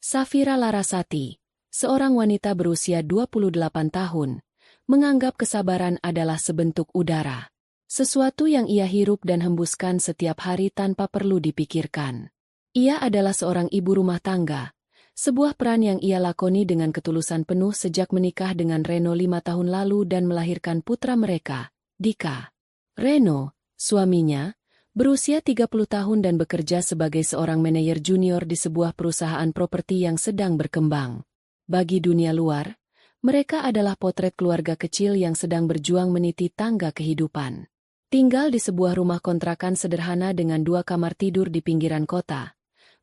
Safira Larasati, seorang wanita berusia 28 tahun, menganggap kesabaran adalah sebentuk udara. Sesuatu yang ia hirup dan hembuskan setiap hari tanpa perlu dipikirkan. Ia adalah seorang ibu rumah tangga, sebuah peran yang ia lakoni dengan ketulusan penuh sejak menikah dengan Reno 5 tahun lalu dan melahirkan putra mereka, Dika. Reno, suaminya, berusia 30 tahun dan bekerja sebagai seorang manajer junior di sebuah perusahaan properti yang sedang berkembang. Bagi dunia luar, mereka adalah potret keluarga kecil yang sedang berjuang meniti tangga kehidupan. Tinggal di sebuah rumah kontrakan sederhana dengan 2 kamar tidur di pinggiran kota.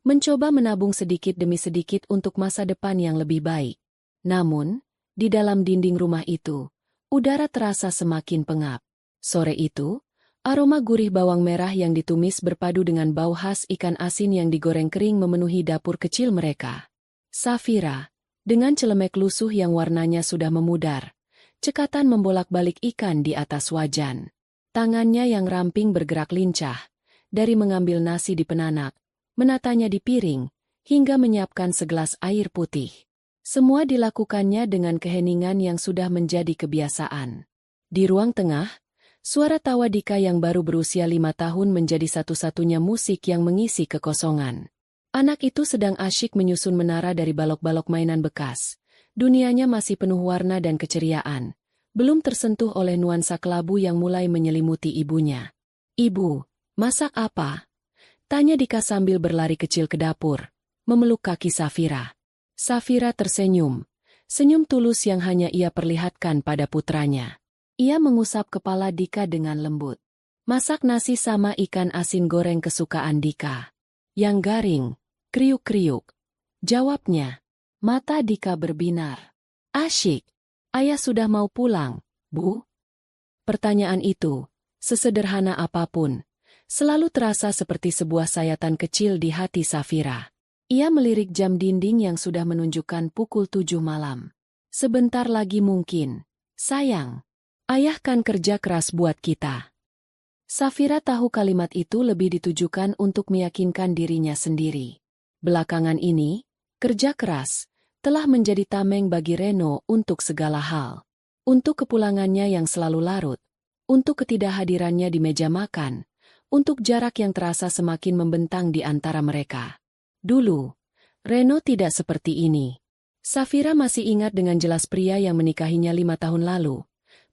Mencoba menabung sedikit demi sedikit untuk masa depan yang lebih baik. Namun, di dalam dinding rumah itu, udara terasa semakin pengap. Sore itu, aroma gurih bawang merah yang ditumis berpadu dengan bau khas ikan asin yang digoreng kering memenuhi dapur kecil mereka. Safira, dengan celemek lusuh yang warnanya sudah memudar, cekatan membolak-balik ikan di atas wajan. Tangannya yang ramping bergerak lincah, dari mengambil nasi di penanak, menatanya di piring, hingga menyiapkan segelas air putih. Semua dilakukannya dengan keheningan yang sudah menjadi kebiasaan. Di ruang tengah, suara tawa Dika yang baru berusia 5 tahun menjadi satu-satunya musik yang mengisi kekosongan. Anak itu sedang asyik menyusun menara dari balok-balok mainan bekas. Dunianya masih penuh warna dan keceriaan, belum tersentuh oleh nuansa kelabu yang mulai menyelimuti ibunya. "Ibu, masak apa?" tanya Dika sambil berlari kecil ke dapur, memeluk kaki Safira. Safira tersenyum, senyum tulus yang hanya ia perlihatkan pada putranya. Ia mengusap kepala Dika dengan lembut. "Masak nasi sama ikan asin goreng kesukaan Dika. Yang garing, kriuk-kriuk," jawabnya. Mata Dika berbinar. "Asyik. Ayah sudah mau pulang, Bu?" Pertanyaan itu, sesederhana apapun, selalu terasa seperti sebuah sayatan kecil di hati Safira. Ia melirik jam dinding yang sudah menunjukkan pukul 7 malam. "Sebentar lagi mungkin, sayang. Ayah kan kerja keras buat kita." Safira tahu kalimat itu lebih ditujukan untuk meyakinkan dirinya sendiri. Belakangan ini, kerja keras telah menjadi tameng bagi Reno untuk segala hal. Untuk kepulangannya yang selalu larut, untuk ketidakhadirannya di meja makan, untuk jarak yang terasa semakin membentang di antara mereka. Dulu, Reno tidak seperti ini. Safira masih ingat dengan jelas pria yang menikahinya 5 tahun lalu.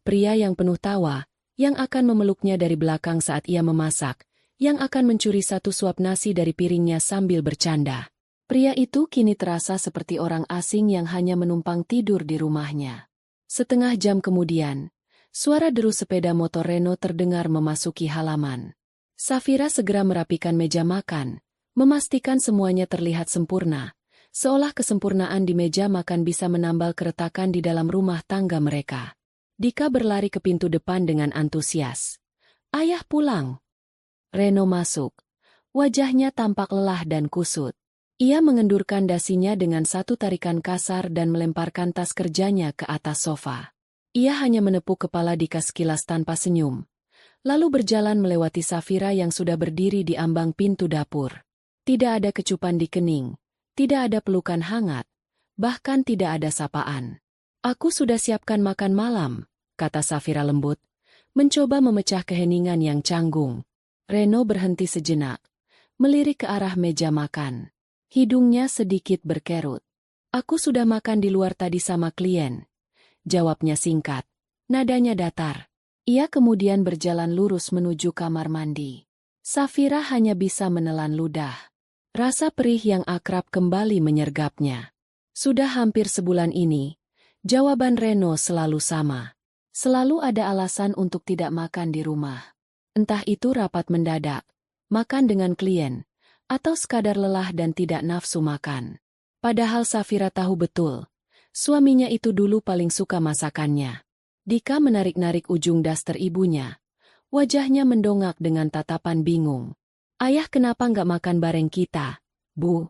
Pria yang penuh tawa, yang akan memeluknya dari belakang saat ia memasak, yang akan mencuri satu suap nasi dari piringnya sambil bercanda. Pria itu kini terasa seperti orang asing yang hanya menumpang tidur di rumahnya. Setengah jam kemudian, suara deru sepeda motor Reno terdengar memasuki halaman. Safira segera merapikan meja makan, memastikan semuanya terlihat sempurna, seolah kesempurnaan di meja makan bisa menambal keretakan di dalam rumah tangga mereka. Dika berlari ke pintu depan dengan antusias. "Ayah pulang." Reno masuk. Wajahnya tampak lelah dan kusut. Ia mengendurkan dasinya dengan satu tarikan kasar dan melemparkan tas kerjanya ke atas sofa. Ia hanya menepuk kepala Dika sekilas tanpa senyum, lalu berjalan melewati Safira yang sudah berdiri di ambang pintu dapur. Tidak ada kecupan di kening, tidak ada pelukan hangat, bahkan tidak ada sapaan. "Aku sudah siapkan makan malam," kata Safira lembut, mencoba memecah keheningan yang canggung. Reno berhenti sejenak, melirik ke arah meja makan. Hidungnya sedikit berkerut. "Aku sudah makan di luar tadi sama klien," jawabnya singkat, nadanya datar. Ia kemudian berjalan lurus menuju kamar mandi. Safira hanya bisa menelan ludah. Rasa perih yang akrab kembali menyergapnya. Sudah hampir sebulan ini, jawaban Reno selalu sama. Selalu ada alasan untuk tidak makan di rumah. Entah itu rapat mendadak, makan dengan klien, atau sekadar lelah dan tidak nafsu makan. Padahal Safira tahu betul, suaminya itu dulu paling suka masakannya. Dika menarik-narik ujung daster ibunya. Wajahnya mendongak dengan tatapan bingung. "Ayah kenapa nggak makan bareng kita, Bu?"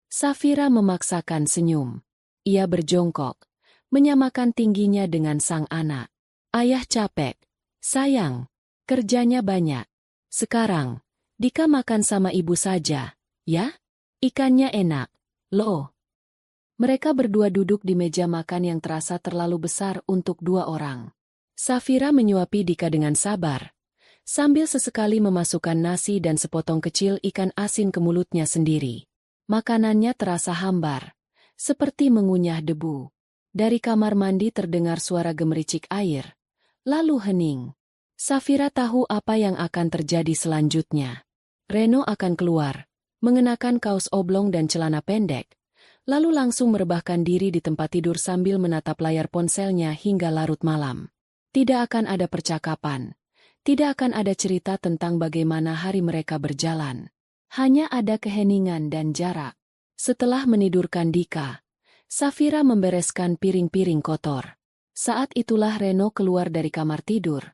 Safira memaksakan senyum. Ia berjongkok, menyamakan tingginya dengan sang anak. "Ayah capek, sayang. Kerjanya banyak. Sekarang, Dika makan sama ibu saja, ya? Ikannya enak, loh." Mereka berdua duduk di meja makan yang terasa terlalu besar untuk 2 orang. Safira menyuapi Dika dengan sabar, sambil sesekali memasukkan nasi dan sepotong kecil ikan asin ke mulutnya sendiri. Makanannya terasa hambar, seperti mengunyah debu. Dari kamar mandi terdengar suara gemericik air, lalu hening. Safira tahu apa yang akan terjadi selanjutnya. Reno akan keluar, mengenakan kaos oblong dan celana pendek, lalu langsung merebahkan diri di tempat tidur sambil menatap layar ponselnya hingga larut malam. Tidak akan ada percakapan. Tidak akan ada cerita tentang bagaimana hari mereka berjalan. Hanya ada keheningan dan jarak. Setelah menidurkan Dika, Safira membereskan piring-piring kotor. Saat itulah Reno keluar dari kamar tidur,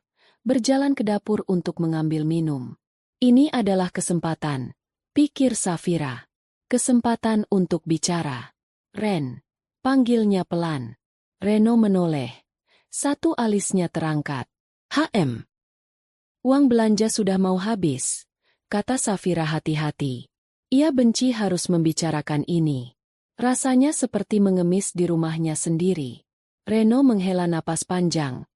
berjalan ke dapur untuk mengambil minum. Ini adalah kesempatan, pikir Safira. Kesempatan untuk bicara. Ren, panggilnya pelan. Reno menoleh. Satu alisnya terangkat. HM. Uang belanja sudah mau habis, kata Safira hati-hati. Ia benci harus membicarakan ini. Rasanya seperti mengemis di rumahnya sendiri. Reno menghela napas panjang.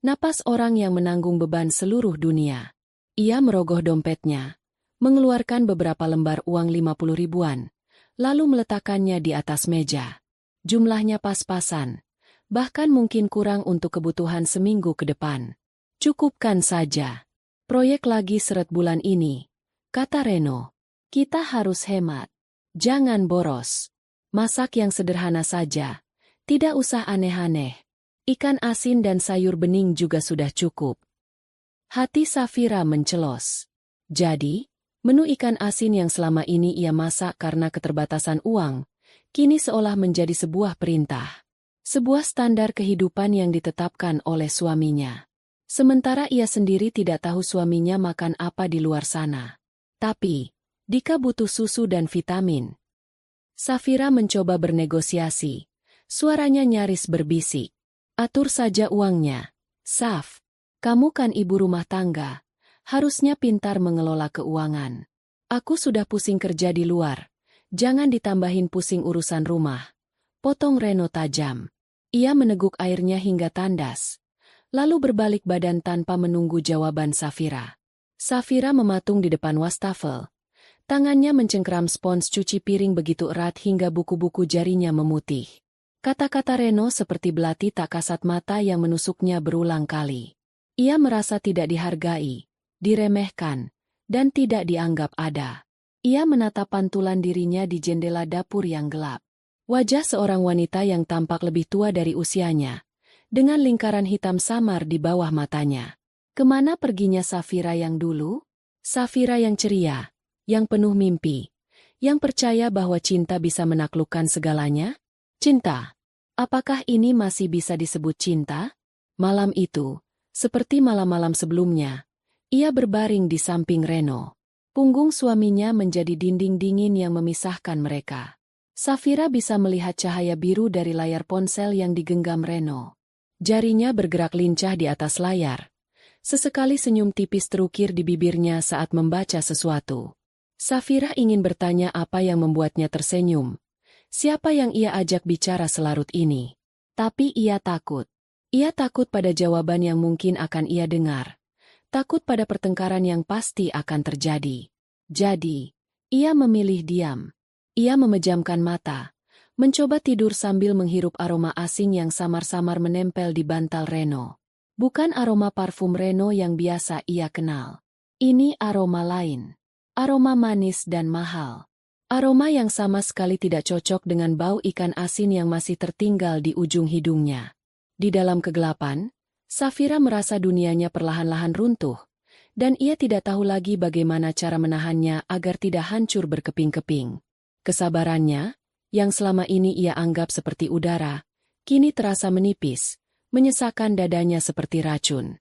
Napas orang yang menanggung beban seluruh dunia. Ia merogoh dompetnya, mengeluarkan beberapa lembar uang 50 ribuan, lalu meletakkannya di atas meja. Jumlahnya pas-pasan, bahkan mungkin kurang untuk kebutuhan seminggu ke depan. Cukupkan saja. Proyek lagi seret bulan ini, kata Reno. Kita harus hemat. Jangan boros. Masak yang sederhana saja. Tidak usah aneh-aneh. Ikan asin dan sayur bening juga sudah cukup. Hati Safira mencelos. Jadi, menu ikan asin yang selama ini ia masak karena keterbatasan uang, kini seolah menjadi sebuah perintah. Sebuah standar kehidupan yang ditetapkan oleh suaminya. Sementara ia sendiri tidak tahu suaminya makan apa di luar sana. Tapi, Dika butuh susu dan vitamin. Safira mencoba bernegosiasi. Suaranya nyaris berbisik. Atur saja uangnya. Saf, kamu kan ibu rumah tangga. Harusnya pintar mengelola keuangan. Aku sudah pusing kerja di luar. Jangan ditambahin pusing urusan rumah. Potong Reno tajam. Ia meneguk airnya hingga tandas. Lalu berbalik badan tanpa menunggu jawaban Safira. Safira mematung di depan wastafel. Tangannya mencengkeram spons cuci piring begitu erat hingga buku-buku jarinya memutih. Kata-kata Reno seperti belati tak kasat mata yang menusuknya berulang kali. Ia merasa tidak dihargai, diremehkan, dan tidak dianggap ada. Ia menatap pantulan dirinya di jendela dapur yang gelap. Wajah seorang wanita yang tampak lebih tua dari usianya, dengan lingkaran hitam samar di bawah matanya. Kemana perginya Safira yang dulu? Safira yang ceria, yang penuh mimpi, yang percaya bahwa cinta bisa menaklukkan segalanya? Cinta. Apakah ini masih bisa disebut cinta? Malam itu, seperti malam-malam sebelumnya, ia berbaring di samping Reno. Punggung suaminya menjadi dinding dingin yang memisahkan mereka. Safira bisa melihat cahaya biru dari layar ponsel yang digenggam Reno. Jarinya bergerak lincah di atas layar. Sesekali senyum tipis terukir di bibirnya saat membaca sesuatu. Safira ingin bertanya apa yang membuatnya tersenyum. Siapa yang ia ajak bicara selarut ini? Tapi ia takut. Ia takut pada jawaban yang mungkin akan ia dengar. Takut pada pertengkaran yang pasti akan terjadi. Jadi, ia memilih diam. Ia memejamkan mata, mencoba tidur sambil menghirup aroma asing yang samar-samar menempel di bantal Reno. Bukan aroma parfum Reno yang biasa ia kenal. Ini aroma lain. Aroma manis dan mahal. Aroma yang sama sekali tidak cocok dengan bau ikan asin yang masih tertinggal di ujung hidungnya. Di dalam kegelapan, Safira merasa dunianya perlahan-lahan runtuh, dan ia tidak tahu lagi bagaimana cara menahannya agar tidak hancur berkeping-keping. Kesabarannya, yang selama ini ia anggap seperti udara, kini terasa menipis, menyesakkan dadanya seperti racun.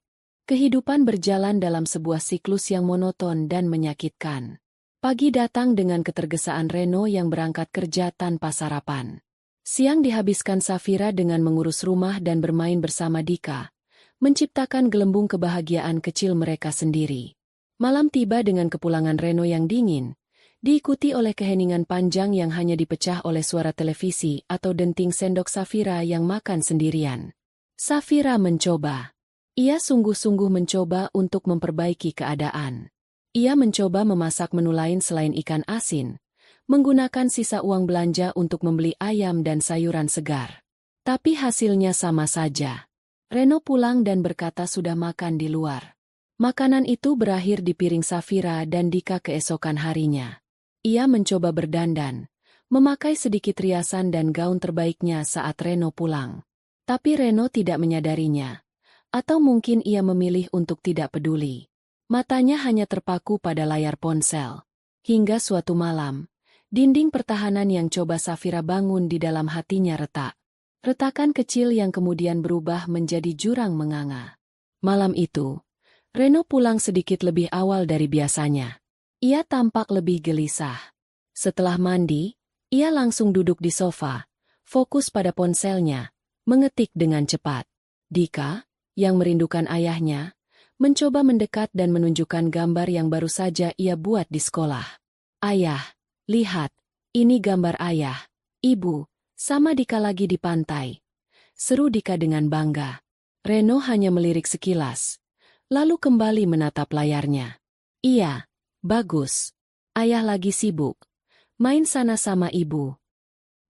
Kehidupan berjalan dalam sebuah siklus yang monoton dan menyakitkan. Pagi datang dengan ketergesaan Reno yang berangkat kerja tanpa sarapan. Siang dihabiskan Safira dengan mengurus rumah dan bermain bersama Dika, menciptakan gelembung kebahagiaan kecil mereka sendiri. Malam tiba dengan kepulangan Reno yang dingin, diikuti oleh keheningan panjang yang hanya dipecah oleh suara televisi atau denting sendok Safira yang makan sendirian. Safira mencoba. Ia sungguh-sungguh mencoba untuk memperbaiki keadaan. Ia mencoba memasak menu lain selain ikan asin, menggunakan sisa uang belanja untuk membeli ayam dan sayuran segar. Tapi hasilnya sama saja. Reno pulang dan berkata sudah makan di luar. Makanan itu berakhir di piring Safira dan Dika keesokan harinya. Ia mencoba berdandan, memakai sedikit riasan dan gaun terbaiknya saat Reno pulang. Tapi Reno tidak menyadarinya. Atau mungkin ia memilih untuk tidak peduli. Matanya hanya terpaku pada layar ponsel. Hingga suatu malam, dinding pertahanan yang coba Safira bangun di dalam hatinya retak. Retakan kecil yang kemudian berubah menjadi jurang menganga. Malam itu, Reno pulang sedikit lebih awal dari biasanya. Ia tampak lebih gelisah. Setelah mandi, ia langsung duduk di sofa, fokus pada ponselnya, mengetik dengan cepat. Dika, yang merindukan ayahnya, mencoba mendekat dan menunjukkan gambar yang baru saja ia buat di sekolah. Ayah, lihat, ini gambar ayah, ibu, sama Dika lagi di pantai. Seru Dika dengan bangga. Reno hanya melirik sekilas, lalu kembali menatap layarnya. Iya. Bagus. Ayah lagi sibuk. Main sana sama ibu.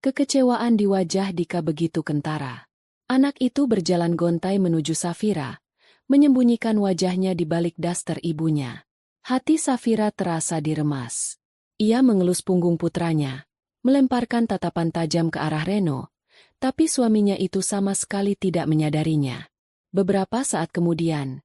Kekecewaan di wajah Dika begitu kentara. Anak itu berjalan gontai menuju Safira, menyembunyikan wajahnya di balik daster ibunya. Hati Safira terasa diremas. Ia mengelus punggung putranya, melemparkan tatapan tajam ke arah Reno, tapi suaminya itu sama sekali tidak menyadarinya. Beberapa saat kemudian,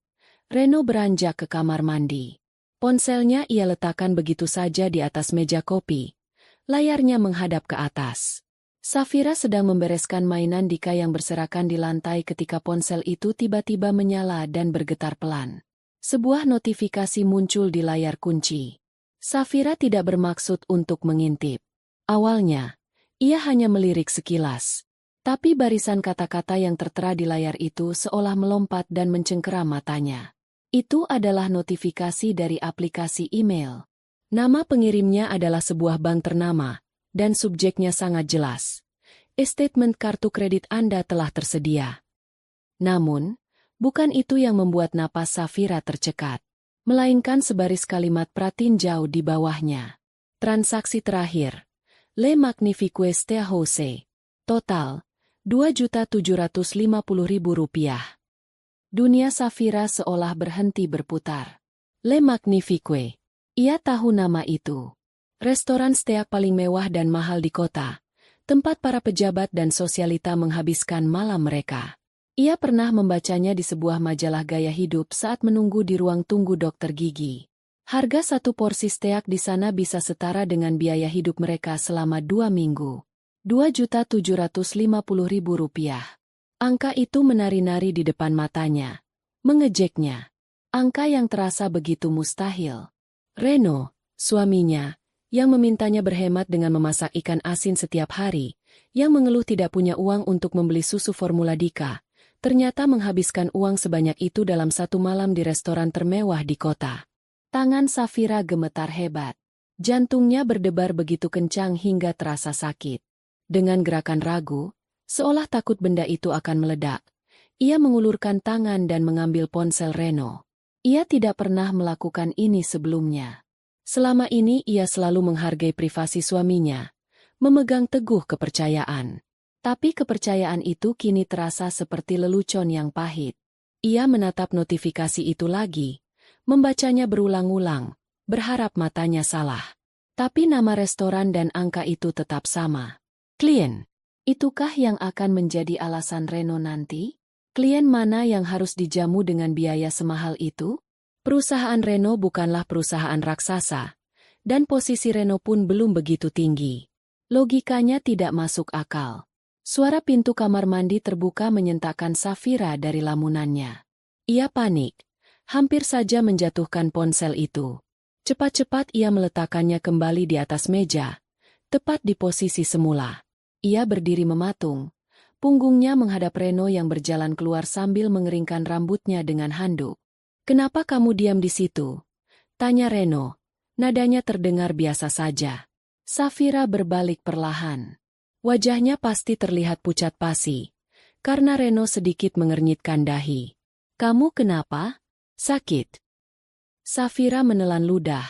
Reno beranjak ke kamar mandi. Ponselnya ia letakkan begitu saja di atas meja kopi. Layarnya menghadap ke atas. Safira sedang membereskan mainan Dika yang berserakan di lantai ketika ponsel itu tiba-tiba menyala dan bergetar pelan. Sebuah notifikasi muncul di layar kunci. Safira tidak bermaksud untuk mengintip. Awalnya, ia hanya melirik sekilas. Tapi barisan kata-kata yang tertera di layar itu seolah melompat dan mencengkeram matanya. Itu adalah notifikasi dari aplikasi email. Nama pengirimnya adalah sebuah bank ternama, dan subjeknya sangat jelas. Statement kartu kredit Anda telah tersedia. Namun, bukan itu yang membuat napas Safira tercekat, melainkan sebaris kalimat pratinjau di bawahnya. Transaksi terakhir. Le Magnifique Jose. Total, Rp2.750.000. Dunia Safira seolah berhenti berputar. Le Magnifique. Ia tahu nama itu. Restoran steak paling mewah dan mahal di kota. Tempat para pejabat dan sosialita menghabiskan malam mereka. Ia pernah membacanya di sebuah majalah gaya hidup saat menunggu di ruang tunggu dokter gigi. Harga satu porsi steak di sana bisa setara dengan biaya hidup mereka selama 2 minggu. Rp2.750.000. Angka itu menari-nari di depan matanya, mengejeknya. Angka yang terasa begitu mustahil. Reno, suaminya, yang memintanya berhemat dengan memasak ikan asin setiap hari, yang mengeluh tidak punya uang untuk membeli susu formula Dika, ternyata menghabiskan uang sebanyak itu dalam satu malam di restoran termewah di kota. Tangan Safira gemetar hebat. Jantungnya berdebar begitu kencang hingga terasa sakit. Dengan gerakan ragu, seolah takut benda itu akan meledak, ia mengulurkan tangan dan mengambil ponsel Reno. Ia tidak pernah melakukan ini sebelumnya. Selama ini ia selalu menghargai privasi suaminya, memegang teguh kepercayaan. Tapi kepercayaan itu kini terasa seperti lelucon yang pahit. Ia menatap notifikasi itu lagi, membacanya berulang-ulang, berharap matanya salah. Tapi nama restoran dan angka itu tetap sama. Klien. Itukah yang akan menjadi alasan Reno nanti? Klien mana yang harus dijamu dengan biaya semahal itu? Perusahaan Reno bukanlah perusahaan raksasa, dan posisi Reno pun belum begitu tinggi. Logikanya tidak masuk akal. Suara pintu kamar mandi terbuka menyentakkan Safira dari lamunannya. Ia panik, hampir saja menjatuhkan ponsel itu. Cepat-cepat ia meletakkannya kembali di atas meja, tepat di posisi semula. Ia berdiri mematung, punggungnya menghadap Reno yang berjalan keluar sambil mengeringkan rambutnya dengan handuk. "Kenapa kamu diam di situ?" tanya Reno, Nadanya terdengar biasa saja. Safira berbalik perlahan. Wajahnya pasti terlihat pucat pasi, karena Reno sedikit mengernyitkan dahi. "Kamu kenapa? Sakit?" Safira menelan ludah.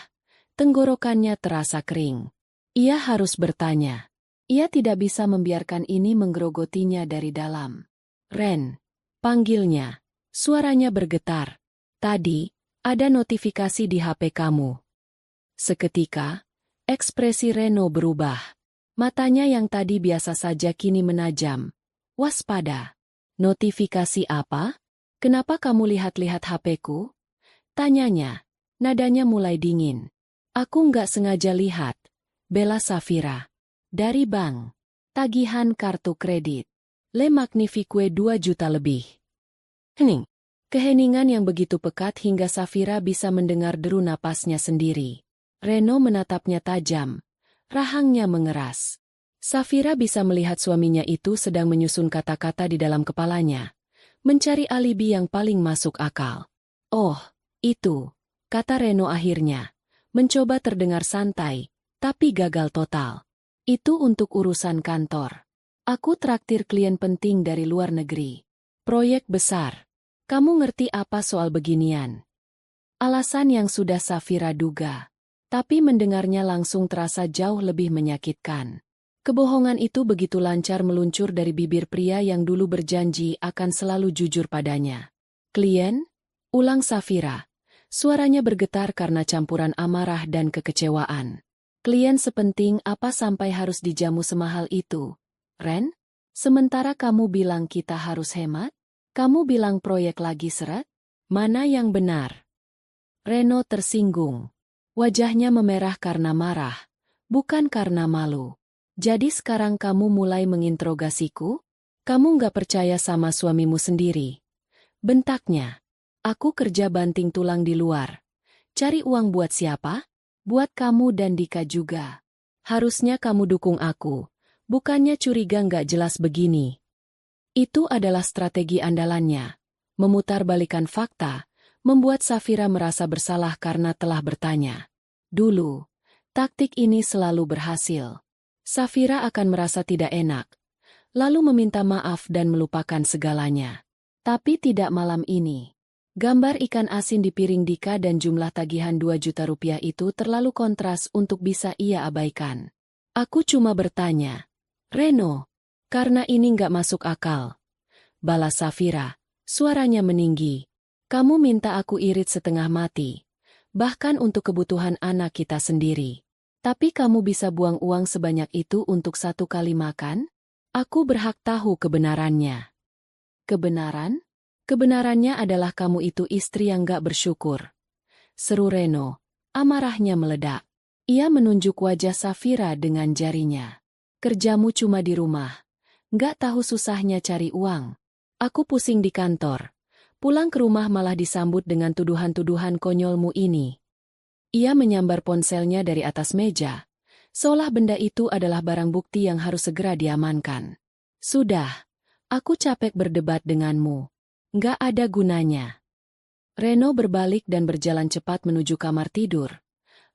Tenggorokannya terasa kering. Ia harus bertanya. Ia tidak bisa membiarkan ini menggerogotinya dari dalam. "Ren," panggilnya. Suaranya bergetar. "Tadi, ada notifikasi di HP kamu." Seketika, ekspresi Reno berubah. Matanya yang tadi biasa saja kini menajam. "Waspada. Notifikasi apa? Kenapa kamu lihat-lihat HP-ku?" Tanyanya. Nadanya mulai dingin. "Aku nggak sengaja lihat," bela Safira. "Dari bank. Tagihan kartu kredit. Le Magnifique 2 juta lebih." Hening. Keheningan yang begitu pekat hingga Safira bisa mendengar deru napasnya sendiri. Reno menatapnya tajam. Rahangnya mengeras. Safira bisa melihat suaminya itu sedang menyusun kata-kata di dalam kepalanya. Mencari alibi yang paling masuk akal. "Oh, itu," kata Reno akhirnya. Mencoba terdengar santai, tapi gagal total. "Itu untuk urusan kantor. Aku traktir klien penting dari luar negeri. Proyek besar. Kamu ngerti apa soal beginian?" Alasan yang sudah Safira duga. Tapi mendengarnya langsung terasa jauh lebih menyakitkan. Kebohongan itu begitu lancar meluncur dari bibir pria yang dulu berjanji akan selalu jujur padanya. "Klien?" ulang Safira. Suaranya bergetar karena campuran amarah dan kekecewaan. "Klien sepenting apa sampai harus dijamu semahal itu, Ren? Sementara kamu bilang kita harus hemat? Kamu bilang proyek lagi seret? Mana yang benar?" Reno tersinggung. Wajahnya memerah karena marah, bukan karena malu. "Jadi sekarang kamu mulai menginterogasiku? Kamu nggak percaya sama suamimu sendiri?" bentaknya. "Aku kerja banting tulang di luar. Cari uang buat siapa? Buat kamu dan Dika juga. Harusnya kamu dukung aku, bukannya curiga nggak jelas begini." Itu adalah strategi andalannya. Memutarbalikkan fakta, membuat Safira merasa bersalah karena telah bertanya. Dulu, taktik ini selalu berhasil. Safira akan merasa tidak enak, lalu meminta maaf dan melupakan segalanya. Tapi tidak malam ini. Gambar ikan asin di piring Dika dan jumlah tagihan 2 juta rupiah itu terlalu kontras untuk bisa ia abaikan. "Aku cuma bertanya." "Reno, karena ini nggak masuk akal," balas Safira. Suaranya meninggi. "Kamu minta aku irit setengah mati, bahkan untuk kebutuhan anak kita sendiri. Tapi kamu bisa buang uang sebanyak itu untuk 1 kali makan? Aku berhak tahu kebenarannya." "Kebenaran? Kebenarannya adalah kamu itu istri yang gak bersyukur," seru Reno. Amarahnya meledak. Ia menunjuk wajah Safira dengan jarinya. "Kerjamu cuma di rumah. Gak tahu susahnya cari uang. Aku pusing di kantor. Pulang ke rumah malah disambut dengan tuduhan-tuduhan konyolmu ini." Ia menyambar ponselnya dari atas meja, seolah benda itu adalah barang bukti yang harus segera diamankan. "Sudah, aku capek berdebat denganmu. Nggak ada gunanya." Reno berbalik dan berjalan cepat menuju kamar tidur,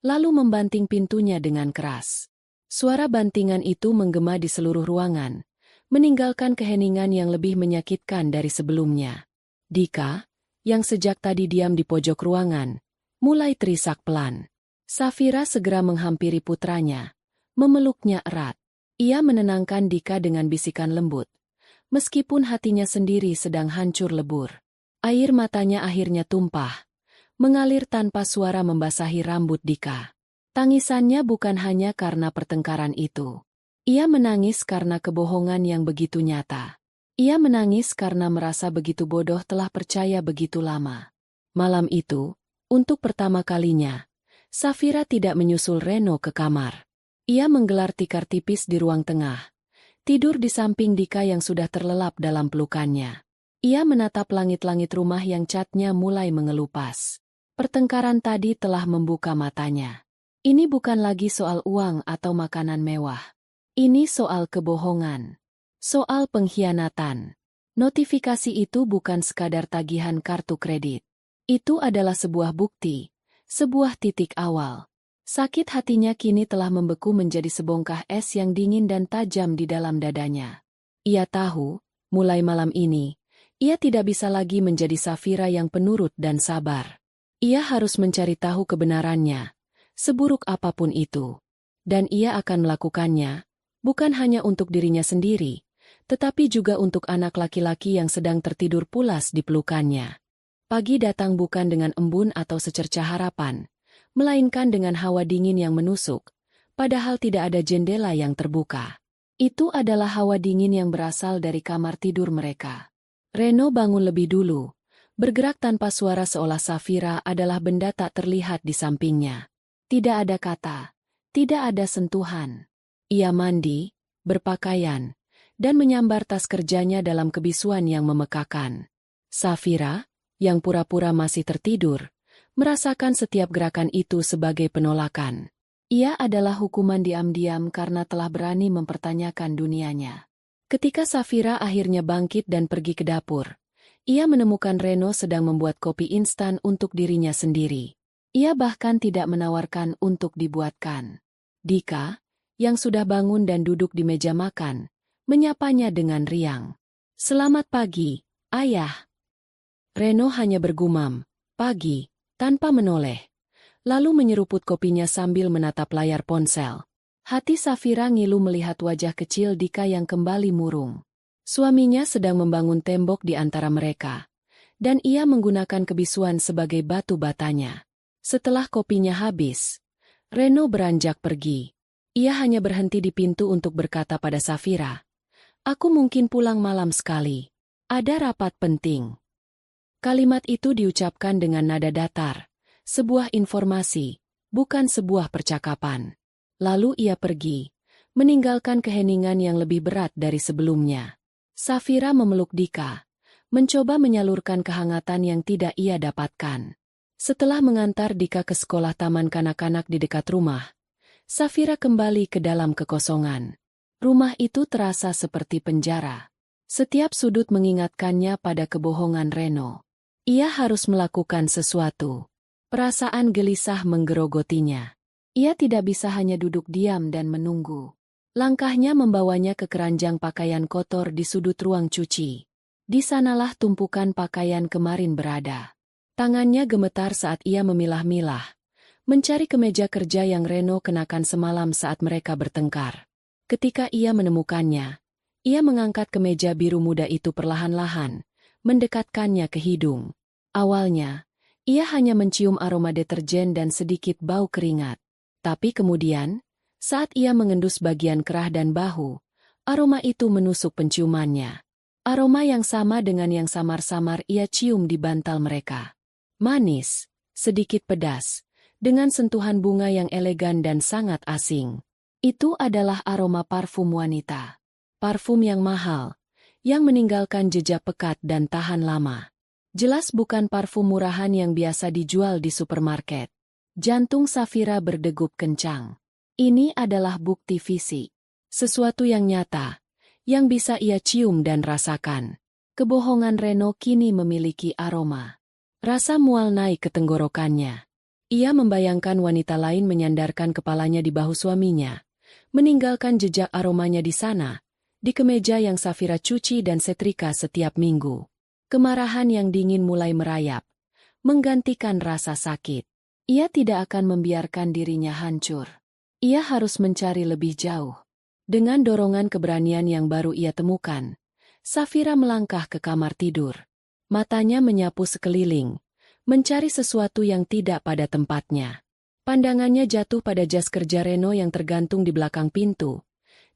lalu membanting pintunya dengan keras. Suara bantingan itu menggema di seluruh ruangan, meninggalkan keheningan yang lebih menyakitkan dari sebelumnya. Dika, yang sejak tadi diam di pojok ruangan, mulai terisak pelan. Safira segera menghampiri putranya, memeluknya erat. Ia menenangkan Dika dengan bisikan lembut, meskipun hatinya sendiri sedang hancur lebur. Air matanya akhirnya tumpah, mengalir tanpa suara membasahi rambut Dika. Tangisannya bukan hanya karena pertengkaran itu. Ia menangis karena kebohongan yang begitu nyata. Ia menangis karena merasa begitu bodoh telah percaya begitu lama. Malam itu, untuk pertama kalinya, Safira tidak menyusul Reno ke kamar. Ia menggelar tikar tipis di ruang tengah, tidur di samping Dika yang sudah terlelap dalam pelukannya. Ia menatap langit-langit rumah yang catnya mulai mengelupas. Pertengkaran tadi telah membuka matanya. Ini bukan lagi soal uang atau makanan mewah. Ini soal kebohongan. Soal pengkhianatan. Notifikasi itu bukan sekadar tagihan kartu kredit. Itu adalah sebuah bukti, sebuah titik awal. Sakit hatinya kini telah membeku menjadi sebongkah es yang dingin dan tajam di dalam dadanya. Ia tahu, mulai malam ini, ia tidak bisa lagi menjadi Safira yang penurut dan sabar. Ia harus mencari tahu kebenarannya, seburuk apapun itu. Dan ia akan melakukannya, bukan hanya untuk dirinya sendiri, tetapi juga untuk anak laki-laki yang sedang tertidur pulas di pelukannya. Pagi datang bukan dengan embun atau secercah harapan, melainkan dengan hawa dingin yang menusuk, padahal tidak ada jendela yang terbuka. Itu adalah hawa dingin yang berasal dari kamar tidur mereka. Reno bangun lebih dulu, bergerak tanpa suara seolah Safira adalah benda tak terlihat di sampingnya. Tidak ada kata, tidak ada sentuhan. Ia mandi, berpakaian, dan menyambar tas kerjanya dalam kebisuan yang memekakan. Safira, yang pura-pura masih tertidur, merasakan setiap gerakan itu sebagai penolakan. Ia adalah hukuman diam-diam karena telah berani mempertanyakan dunianya. Ketika Safira akhirnya bangkit dan pergi ke dapur, ia menemukan Reno sedang membuat kopi instan untuk dirinya sendiri. Ia bahkan tidak menawarkan untuk dibuatkan. Dika, yang sudah bangun dan duduk di meja makan, menyapanya dengan riang. "Selamat pagi, Ayah." Reno hanya bergumam, "Pagi," tanpa menoleh. Lalu menyeruput kopinya sambil menatap layar ponsel. Hati Safira ngilu melihat wajah kecil Dika yang kembali murung. Suaminya sedang membangun tembok di antara mereka, dan ia menggunakan kebisuan sebagai batu batanya. Setelah kopinya habis, Reno beranjak pergi. Ia hanya berhenti di pintu untuk berkata pada Safira, "Aku mungkin pulang malam sekali. Ada rapat penting." Kalimat itu diucapkan dengan nada datar, sebuah informasi, bukan sebuah percakapan. Lalu ia pergi, meninggalkan keheningan yang lebih berat dari sebelumnya. Safira memeluk Dika, mencoba menyalurkan kehangatan yang tidak ia dapatkan. Setelah mengantar Dika ke sekolah taman kanak-kanak di dekat rumah, Safira kembali ke dalam kekosongan. Rumah itu terasa seperti penjara. Setiap sudut mengingatkannya pada kebohongan Reno. Ia harus melakukan sesuatu. Perasaan gelisah menggerogotinya. Ia tidak bisa hanya duduk diam dan menunggu. Langkahnya membawanya ke keranjang pakaian kotor di sudut ruang cuci. Di sanalah tumpukan pakaian kemarin berada. Tangannya gemetar saat ia memilah-milah, mencari kemeja kerja yang Reno kenakan semalam saat mereka bertengkar. Ketika ia menemukannya, ia mengangkat kemeja biru muda itu perlahan-lahan, mendekatkannya ke hidung. Awalnya, ia hanya mencium aroma deterjen dan sedikit bau keringat. Tapi kemudian, saat ia mengendus bagian kerah dan bahu, aroma itu menusuk penciumannya. Aroma yang sama dengan yang samar-samar ia cium di bantal mereka. Manis, sedikit pedas, dengan sentuhan bunga yang elegan dan sangat asing. Itu adalah aroma parfum wanita. Parfum yang mahal, yang meninggalkan jejak pekat dan tahan lama. Jelas bukan parfum murahan yang biasa dijual di supermarket. Jantung Safira berdegup kencang. Ini adalah bukti fisik. Sesuatu yang nyata, yang bisa ia cium dan rasakan. Kebohongan Reno kini memiliki aroma. Rasa mual naik ke tenggorokannya. Ia membayangkan wanita lain menyandarkan kepalanya di bahu suaminya, meninggalkan jejak aromanya di sana, di kemeja yang Safira cuci dan setrika setiap minggu. Kemarahan yang dingin mulai merayap, menggantikan rasa sakit. Ia tidak akan membiarkan dirinya hancur. Ia harus mencari lebih jauh. Dengan dorongan keberanian yang baru ia temukan, Safira melangkah ke kamar tidur. Matanya menyapu sekeliling, mencari sesuatu yang tidak pada tempatnya. Pandangannya jatuh pada jas kerja Reno yang tergantung di belakang pintu.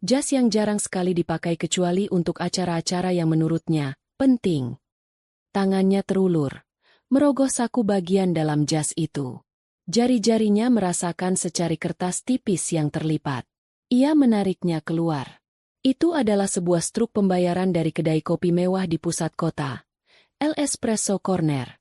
Jas yang jarang sekali dipakai kecuali untuk acara-acara yang menurutnya penting. Tangannya terulur, merogoh saku bagian dalam jas itu. Jari-jarinya merasakan secari kertas tipis yang terlipat. Ia menariknya keluar. Itu adalah sebuah struk pembayaran dari kedai kopi mewah di pusat kota, El Espresso Corner.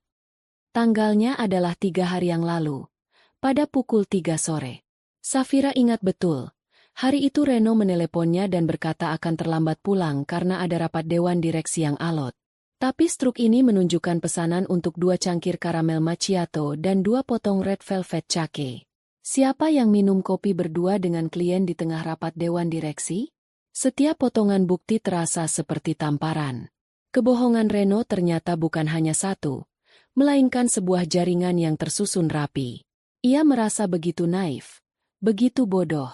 Tanggalnya adalah 3 hari yang lalu, pada pukul 3 sore. Safira ingat betul, hari itu Reno meneleponnya dan berkata akan terlambat pulang karena ada rapat dewan direksi yang alot. Tapi struk ini menunjukkan pesanan untuk 2 cangkir karamel macchiato dan 2 potong red velvet cake. Siapa yang minum kopi berdua dengan klien di tengah rapat dewan direksi? Setiap potongan bukti terasa seperti tamparan. Kebohongan Reno ternyata bukan hanya satu, melainkan sebuah jaringan yang tersusun rapi. Ia merasa begitu naif, begitu bodoh.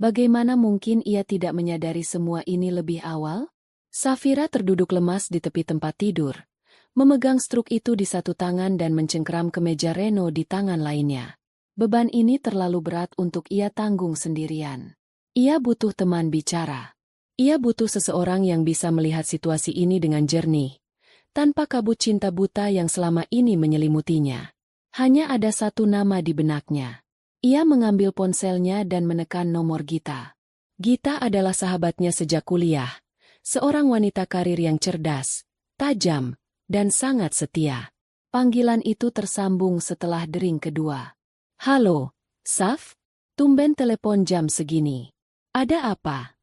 Bagaimana mungkin ia tidak menyadari semua ini lebih awal? Safira terduduk lemas di tepi tempat tidur, memegang struk itu di satu tangan dan mencengkeram kemeja Reno di tangan lainnya. Beban ini terlalu berat untuk ia tanggung sendirian. Ia butuh teman bicara. Ia butuh seseorang yang bisa melihat situasi ini dengan jernih, tanpa kabut cinta buta yang selama ini menyelimutinya. Hanya ada satu nama di benaknya. Ia mengambil ponselnya dan menekan nomor Gita. Gita adalah sahabatnya sejak kuliah, seorang wanita karir yang cerdas, tajam, dan sangat setia. Panggilan itu tersambung setelah dering kedua. "Halo, Saf? Tumben telepon jam segini. Ada apa?"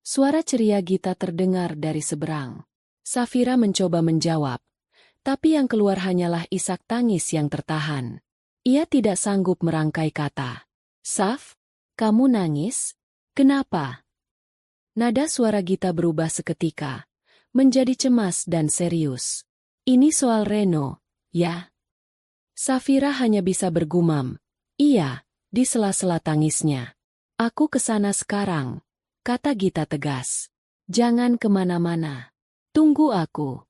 Suara ceria Gita terdengar dari seberang. Safira mencoba menjawab, tapi yang keluar hanyalah isak tangis yang tertahan. Ia tidak sanggup merangkai kata. "Saf, kamu nangis? Kenapa?" Nada suara Gita berubah seketika, menjadi cemas dan serius. "Ini soal Reno, ya?" Safira hanya bisa bergumam, "Iya," di sela-sela tangisnya. "Aku kesana sekarang," kata Gita tegas. "Jangan kemana-mana. Tunggu aku."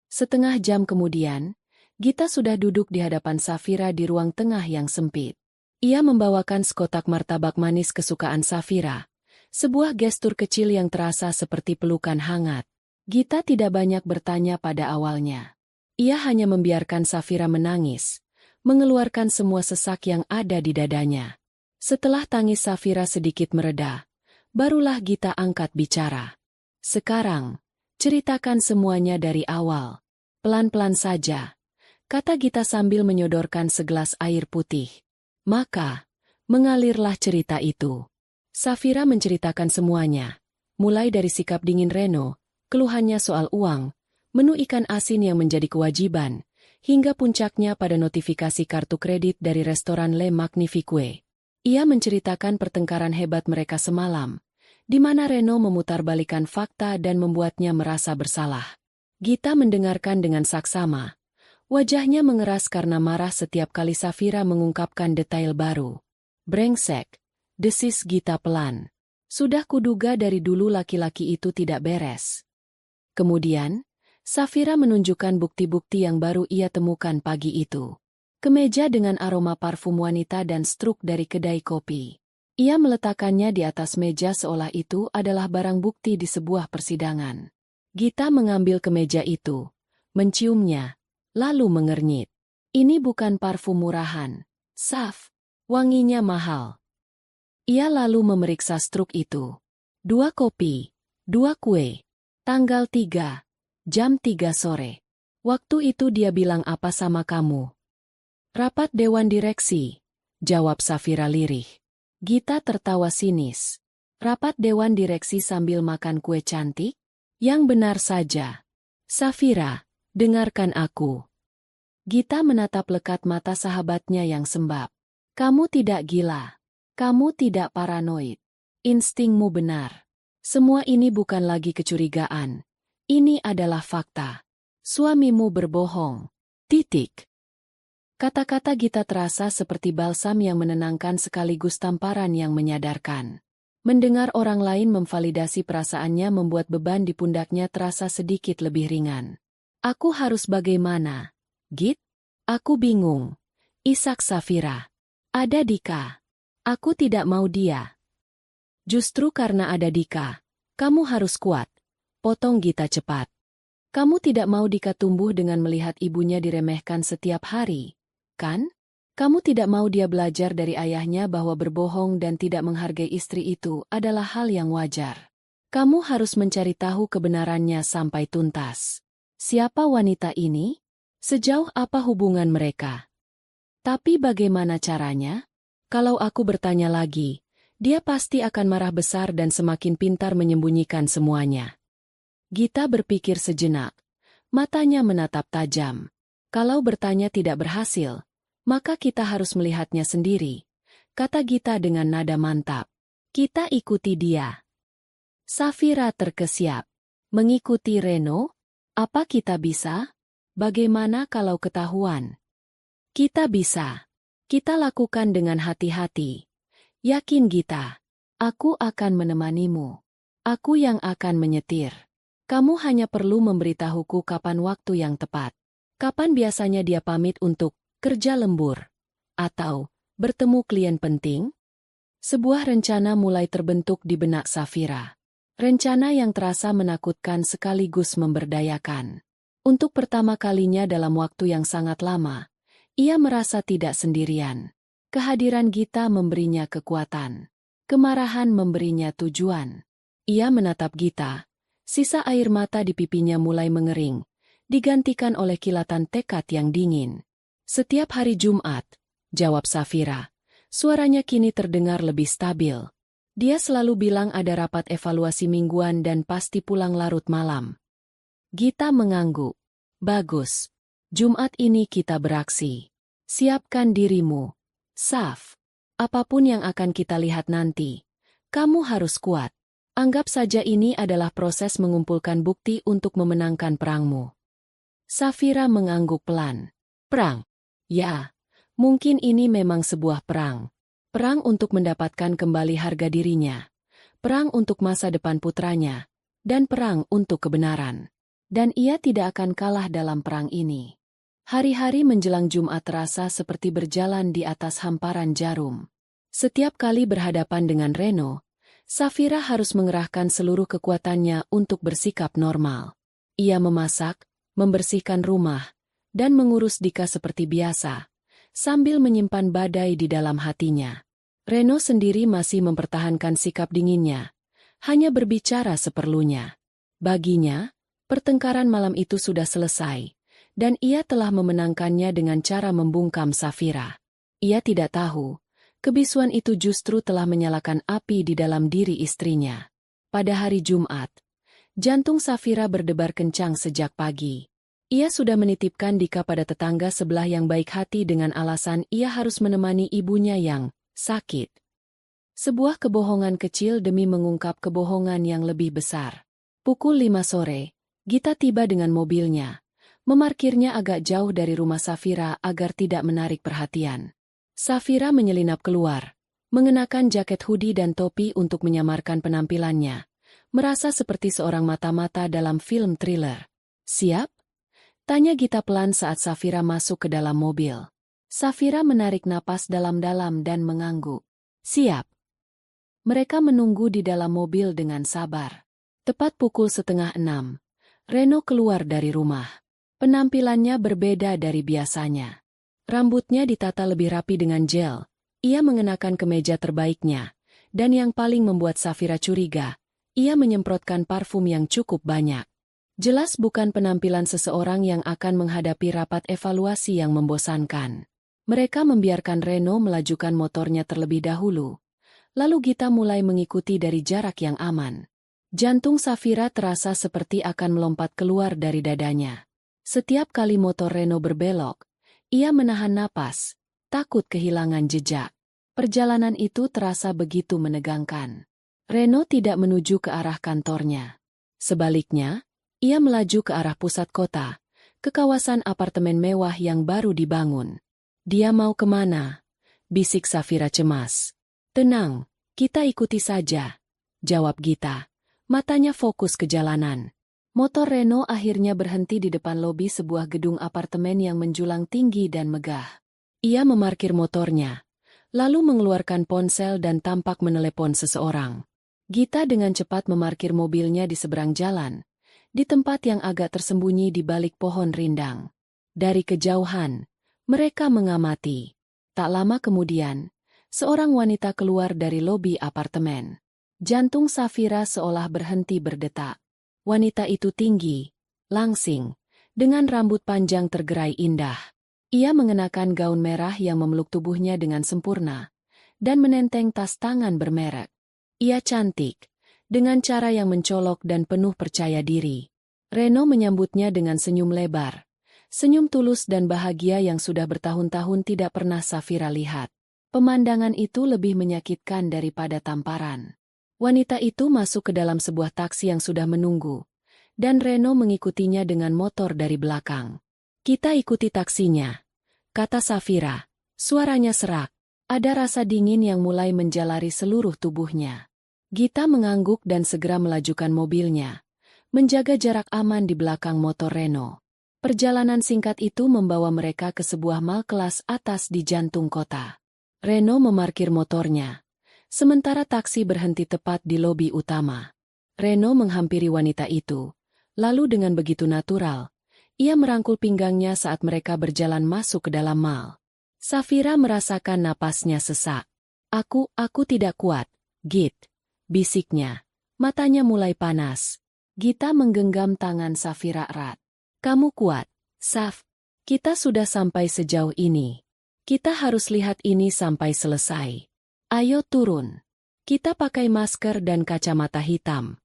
Setengah jam kemudian, Gita sudah duduk di hadapan Safira di ruang tengah yang sempit. Ia membawakan sekotak martabak manis kesukaan Safira, sebuah gestur kecil yang terasa seperti pelukan hangat. Gita tidak banyak bertanya pada awalnya. Ia hanya membiarkan Safira menangis, mengeluarkan semua sesak yang ada di dadanya. Setelah tangis Safira sedikit mereda, barulah Gita angkat bicara. "Sekarang, ceritakan semuanya dari awal. Pelan-pelan saja," kata Gita sambil menyodorkan segelas air putih. Maka, mengalirlah cerita itu. Safira menceritakan semuanya, mulai dari sikap dingin Reno, keluhannya soal uang, menu ikan asin yang menjadi kewajiban, hingga puncaknya pada notifikasi kartu kredit dari restoran Le Magnifique. Ia menceritakan pertengkaran hebat mereka semalam, di mana Reno memutarbalikkan fakta dan membuatnya merasa bersalah. Gita mendengarkan dengan saksama. Wajahnya mengeras karena marah setiap kali Safira mengungkapkan detail baru. "Brengsek," desis Gita pelan. "Sudah kuduga dari dulu laki-laki itu tidak beres." Kemudian, Safira menunjukkan bukti-bukti yang baru ia temukan pagi itu. Kemeja dengan aroma parfum wanita dan struk dari kedai kopi. Ia meletakkannya di atas meja seolah itu adalah barang bukti di sebuah persidangan. Gita mengambil kemeja itu, menciumnya, lalu mengernyit. "Ini bukan parfum murahan, Saf. Wanginya mahal." Ia lalu memeriksa struk itu. 2 kopi, 2 kue. Tanggal 3, jam 3 sore. "Waktu itu dia bilang apa sama kamu?" "Rapat dewan direksi," jawab Safira lirih. Gita tertawa sinis. "Rapat dewan direksi sambil makan kue cantik? Yang benar saja. Safira, dengarkan aku." Gita menatap lekat mata sahabatnya yang sembab. "Kamu tidak gila. Kamu tidak paranoid. Instingmu benar. Semua ini bukan lagi kecurigaan. Ini adalah fakta. Suamimu berbohong. Titik." Kata-kata Gita terasa seperti balsam yang menenangkan sekaligus tamparan yang menyadarkan. Mendengar orang lain memvalidasi perasaannya membuat beban di pundaknya terasa sedikit lebih ringan. "Aku harus bagaimana, Git? Aku bingung." Isak Safira. "Ada Dika. Aku tidak mau dia." "Justru karena ada Dika, kamu harus kuat," potong Gita cepat. "Kamu tidak mau Dika tumbuh dengan melihat ibunya diremehkan setiap hari, kan? Kamu tidak mau dia belajar dari ayahnya bahwa berbohong dan tidak menghargai istri itu adalah hal yang wajar. Kamu harus mencari tahu kebenarannya sampai tuntas. Siapa wanita ini? Sejauh apa hubungan mereka? Tapi bagaimana caranya? Kalau aku bertanya lagi, dia pasti akan marah besar dan semakin pintar menyembunyikan semuanya." Gita berpikir sejenak. Matanya menatap tajam. Kalau bertanya tidak berhasil, maka kita harus melihatnya sendiri. kata Gita dengan nada mantap. Kita ikuti dia. Safira terkesiap. Mengikuti Reno? Apa kita bisa? Bagaimana kalau ketahuan? Kita bisa. Kita lakukan dengan hati-hati. Yakin Gita. Aku akan menemanimu. Aku yang akan menyetir. Kamu hanya perlu memberitahuku kapan waktu yang tepat. Kapan biasanya dia pamit untuk kerja lembur? Atau bertemu klien penting? Sebuah rencana mulai terbentuk di benak Safira. Rencana yang terasa menakutkan sekaligus memberdayakan. Untuk pertama kalinya dalam waktu yang sangat lama, ia merasa tidak sendirian. Kehadiran Gita memberinya kekuatan. Kemarahan memberinya tujuan. Ia menatap Gita. Sisa air mata di pipinya mulai mengering, digantikan oleh kilatan tekad yang dingin. Setiap hari Jumat, jawab Safira. Suaranya kini terdengar lebih stabil. Dia selalu bilang ada rapat evaluasi mingguan dan pasti pulang larut malam. Gita mengangguk. Bagus. Jumat ini kita beraksi. Siapkan dirimu. Saf. Apapun yang akan kita lihat nanti, kamu harus kuat. Anggap saja ini adalah proses mengumpulkan bukti untuk memenangkan perangmu. Safira mengangguk pelan. Perang? Ya. Mungkin ini memang sebuah perang. Perang untuk mendapatkan kembali harga dirinya. Perang untuk masa depan putranya. Dan perang untuk kebenaran. Dan ia tidak akan kalah dalam perang ini. Hari-hari menjelang Jumat terasa seperti berjalan di atas hamparan jarum. Setiap kali berhadapan dengan Reno, Safira harus mengerahkan seluruh kekuatannya untuk bersikap normal. Ia memasak, membersihkan rumah, dan mengurus Dika seperti biasa, sambil menyimpan badai di dalam hatinya. Reno sendiri masih mempertahankan sikap dinginnya, hanya berbicara seperlunya. Baginya, pertengkaran malam itu sudah selesai, dan ia telah memenangkannya dengan cara membungkam Safira. Ia tidak tahu, kebisuan itu justru telah menyalakan api di dalam diri istrinya. Pada hari Jumat, jantung Safira berdebar kencang sejak pagi. Ia sudah menitipkan Dika pada tetangga sebelah yang baik hati dengan alasan ia harus menemani ibunya yang sakit. Sebuah kebohongan kecil demi mengungkap kebohongan yang lebih besar. Pukul 5 sore, Gita tiba dengan mobilnya. Memarkirnya agak jauh dari rumah Safira agar tidak menarik perhatian. Safira menyelinap keluar, mengenakan jaket hoodie dan topi untuk menyamarkan penampilannya. Merasa seperti seorang mata-mata dalam film thriller. Siap? Tanya Gita pelan saat Safira masuk ke dalam mobil. Safira menarik napas dalam-dalam dan mengangguk. Siap. Mereka menunggu di dalam mobil dengan sabar. Tepat pukul 5:30, Reno keluar dari rumah. Penampilannya berbeda dari biasanya. Rambutnya ditata lebih rapi dengan gel. Ia mengenakan kemeja terbaiknya. Dan yang paling membuat Safira curiga, ia menyemprotkan parfum yang cukup banyak. Jelas bukan penampilan seseorang yang akan menghadapi rapat evaluasi yang membosankan. Mereka membiarkan Reno melajukan motornya terlebih dahulu. Lalu Gita mulai mengikuti dari jarak yang aman. Jantung Safira terasa seperti akan melompat keluar dari dadanya. Setiap kali motor Reno berbelok, ia menahan napas, takut kehilangan jejak. Perjalanan itu terasa begitu menegangkan. Reno tidak menuju ke arah kantornya. Sebaliknya, ia melaju ke arah pusat kota, ke kawasan apartemen mewah yang baru dibangun. Dia mau kemana? Bisik Safira cemas. Tenang, kita ikuti saja, jawab Gita. Matanya fokus ke jalanan. Motor Reno akhirnya berhenti di depan lobi sebuah gedung apartemen yang menjulang tinggi dan megah. Ia memarkir motornya, lalu mengeluarkan ponsel dan tampak menelepon seseorang. Gita dengan cepat memarkir mobilnya di seberang jalan, di tempat yang agak tersembunyi di balik pohon rindang. Dari kejauhan, mereka mengamati. Tak lama kemudian, seorang wanita keluar dari lobi apartemen. Jantung Safira seolah berhenti berdetak. Wanita itu tinggi, langsing, dengan rambut panjang tergerai indah. Ia mengenakan gaun merah yang memeluk tubuhnya dengan sempurna, dan menenteng tas tangan bermerek. Ia cantik, dengan cara yang mencolok dan penuh percaya diri. Reno menyambutnya dengan senyum lebar. Senyum tulus dan bahagia yang sudah bertahun-tahun tidak pernah Safira lihat. Pemandangan itu lebih menyakitkan daripada tamparan. Wanita itu masuk ke dalam sebuah taksi yang sudah menunggu, dan Reno mengikutinya dengan motor dari belakang. "Kita ikuti taksinya," kata Safira. Suaranya serak. Ada rasa dingin yang mulai menjalari seluruh tubuhnya. Gita mengangguk dan segera melajukan mobilnya, menjaga jarak aman di belakang motor Reno. Perjalanan singkat itu membawa mereka ke sebuah mal kelas atas di jantung kota. Reno memarkir motornya, sementara taksi berhenti tepat di lobi utama. Reno menghampiri wanita itu, lalu dengan begitu natural, ia merangkul pinggangnya saat mereka berjalan masuk ke dalam mal. Safira merasakan napasnya sesak. Aku tidak kuat, Git," bisiknya. Matanya mulai panas. Gita menggenggam tangan Safira erat. "Kamu kuat, Saf. Kita sudah sampai sejauh ini. Kita harus lihat ini sampai selesai. Ayo turun." Kita pakai masker dan kacamata hitam.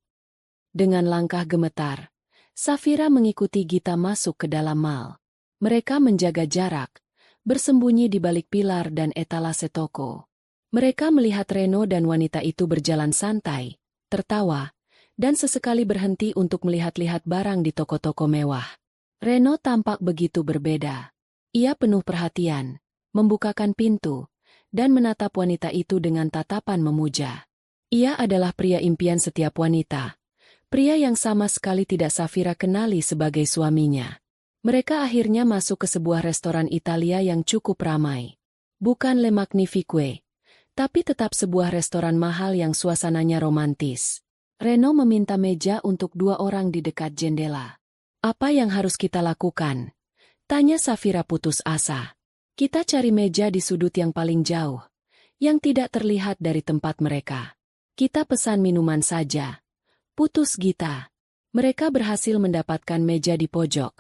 Dengan langkah gemetar, Safira mengikuti Gita masuk ke dalam mal. Mereka menjaga jarak, bersembunyi di balik pilar dan etalase toko. Mereka melihat Reno dan wanita itu berjalan santai, tertawa, dan sesekali berhenti untuk melihat-lihat barang di toko-toko mewah. Reno tampak begitu berbeda. Ia penuh perhatian, membukakan pintu, dan menatap wanita itu dengan tatapan memuja. Ia adalah pria impian setiap wanita. Pria yang sama sekali tidak Safira kenali sebagai suaminya. Mereka akhirnya masuk ke sebuah restoran Italia yang cukup ramai. Bukan Le Magnifique, tapi tetap sebuah restoran mahal yang suasananya romantis. Reno meminta meja untuk 2 orang di dekat jendela. "Apa yang harus kita lakukan?" tanya Safira putus asa. "Kita cari meja di sudut yang paling jauh, yang tidak terlihat dari tempat mereka. Kita pesan minuman saja," putus Gita. Mereka berhasil mendapatkan meja di pojok,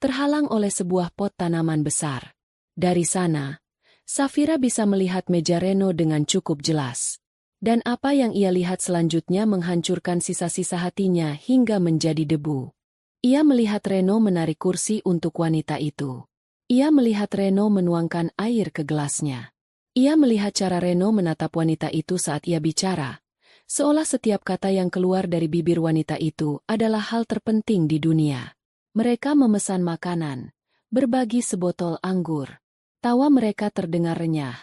terhalang oleh sebuah pot tanaman besar. Dari sana, Safira bisa melihat meja Reno dengan cukup jelas. Dan apa yang ia lihat selanjutnya menghancurkan sisa-sisa hatinya hingga menjadi debu. Ia melihat Reno menarik kursi untuk wanita itu. Ia melihat Reno menuangkan air ke gelasnya. Ia melihat cara Reno menatap wanita itu saat ia bicara, seolah setiap kata yang keluar dari bibir wanita itu adalah hal terpenting di dunia. Mereka memesan makanan, berbagi sebotol anggur. Tawa mereka terdengar renyah,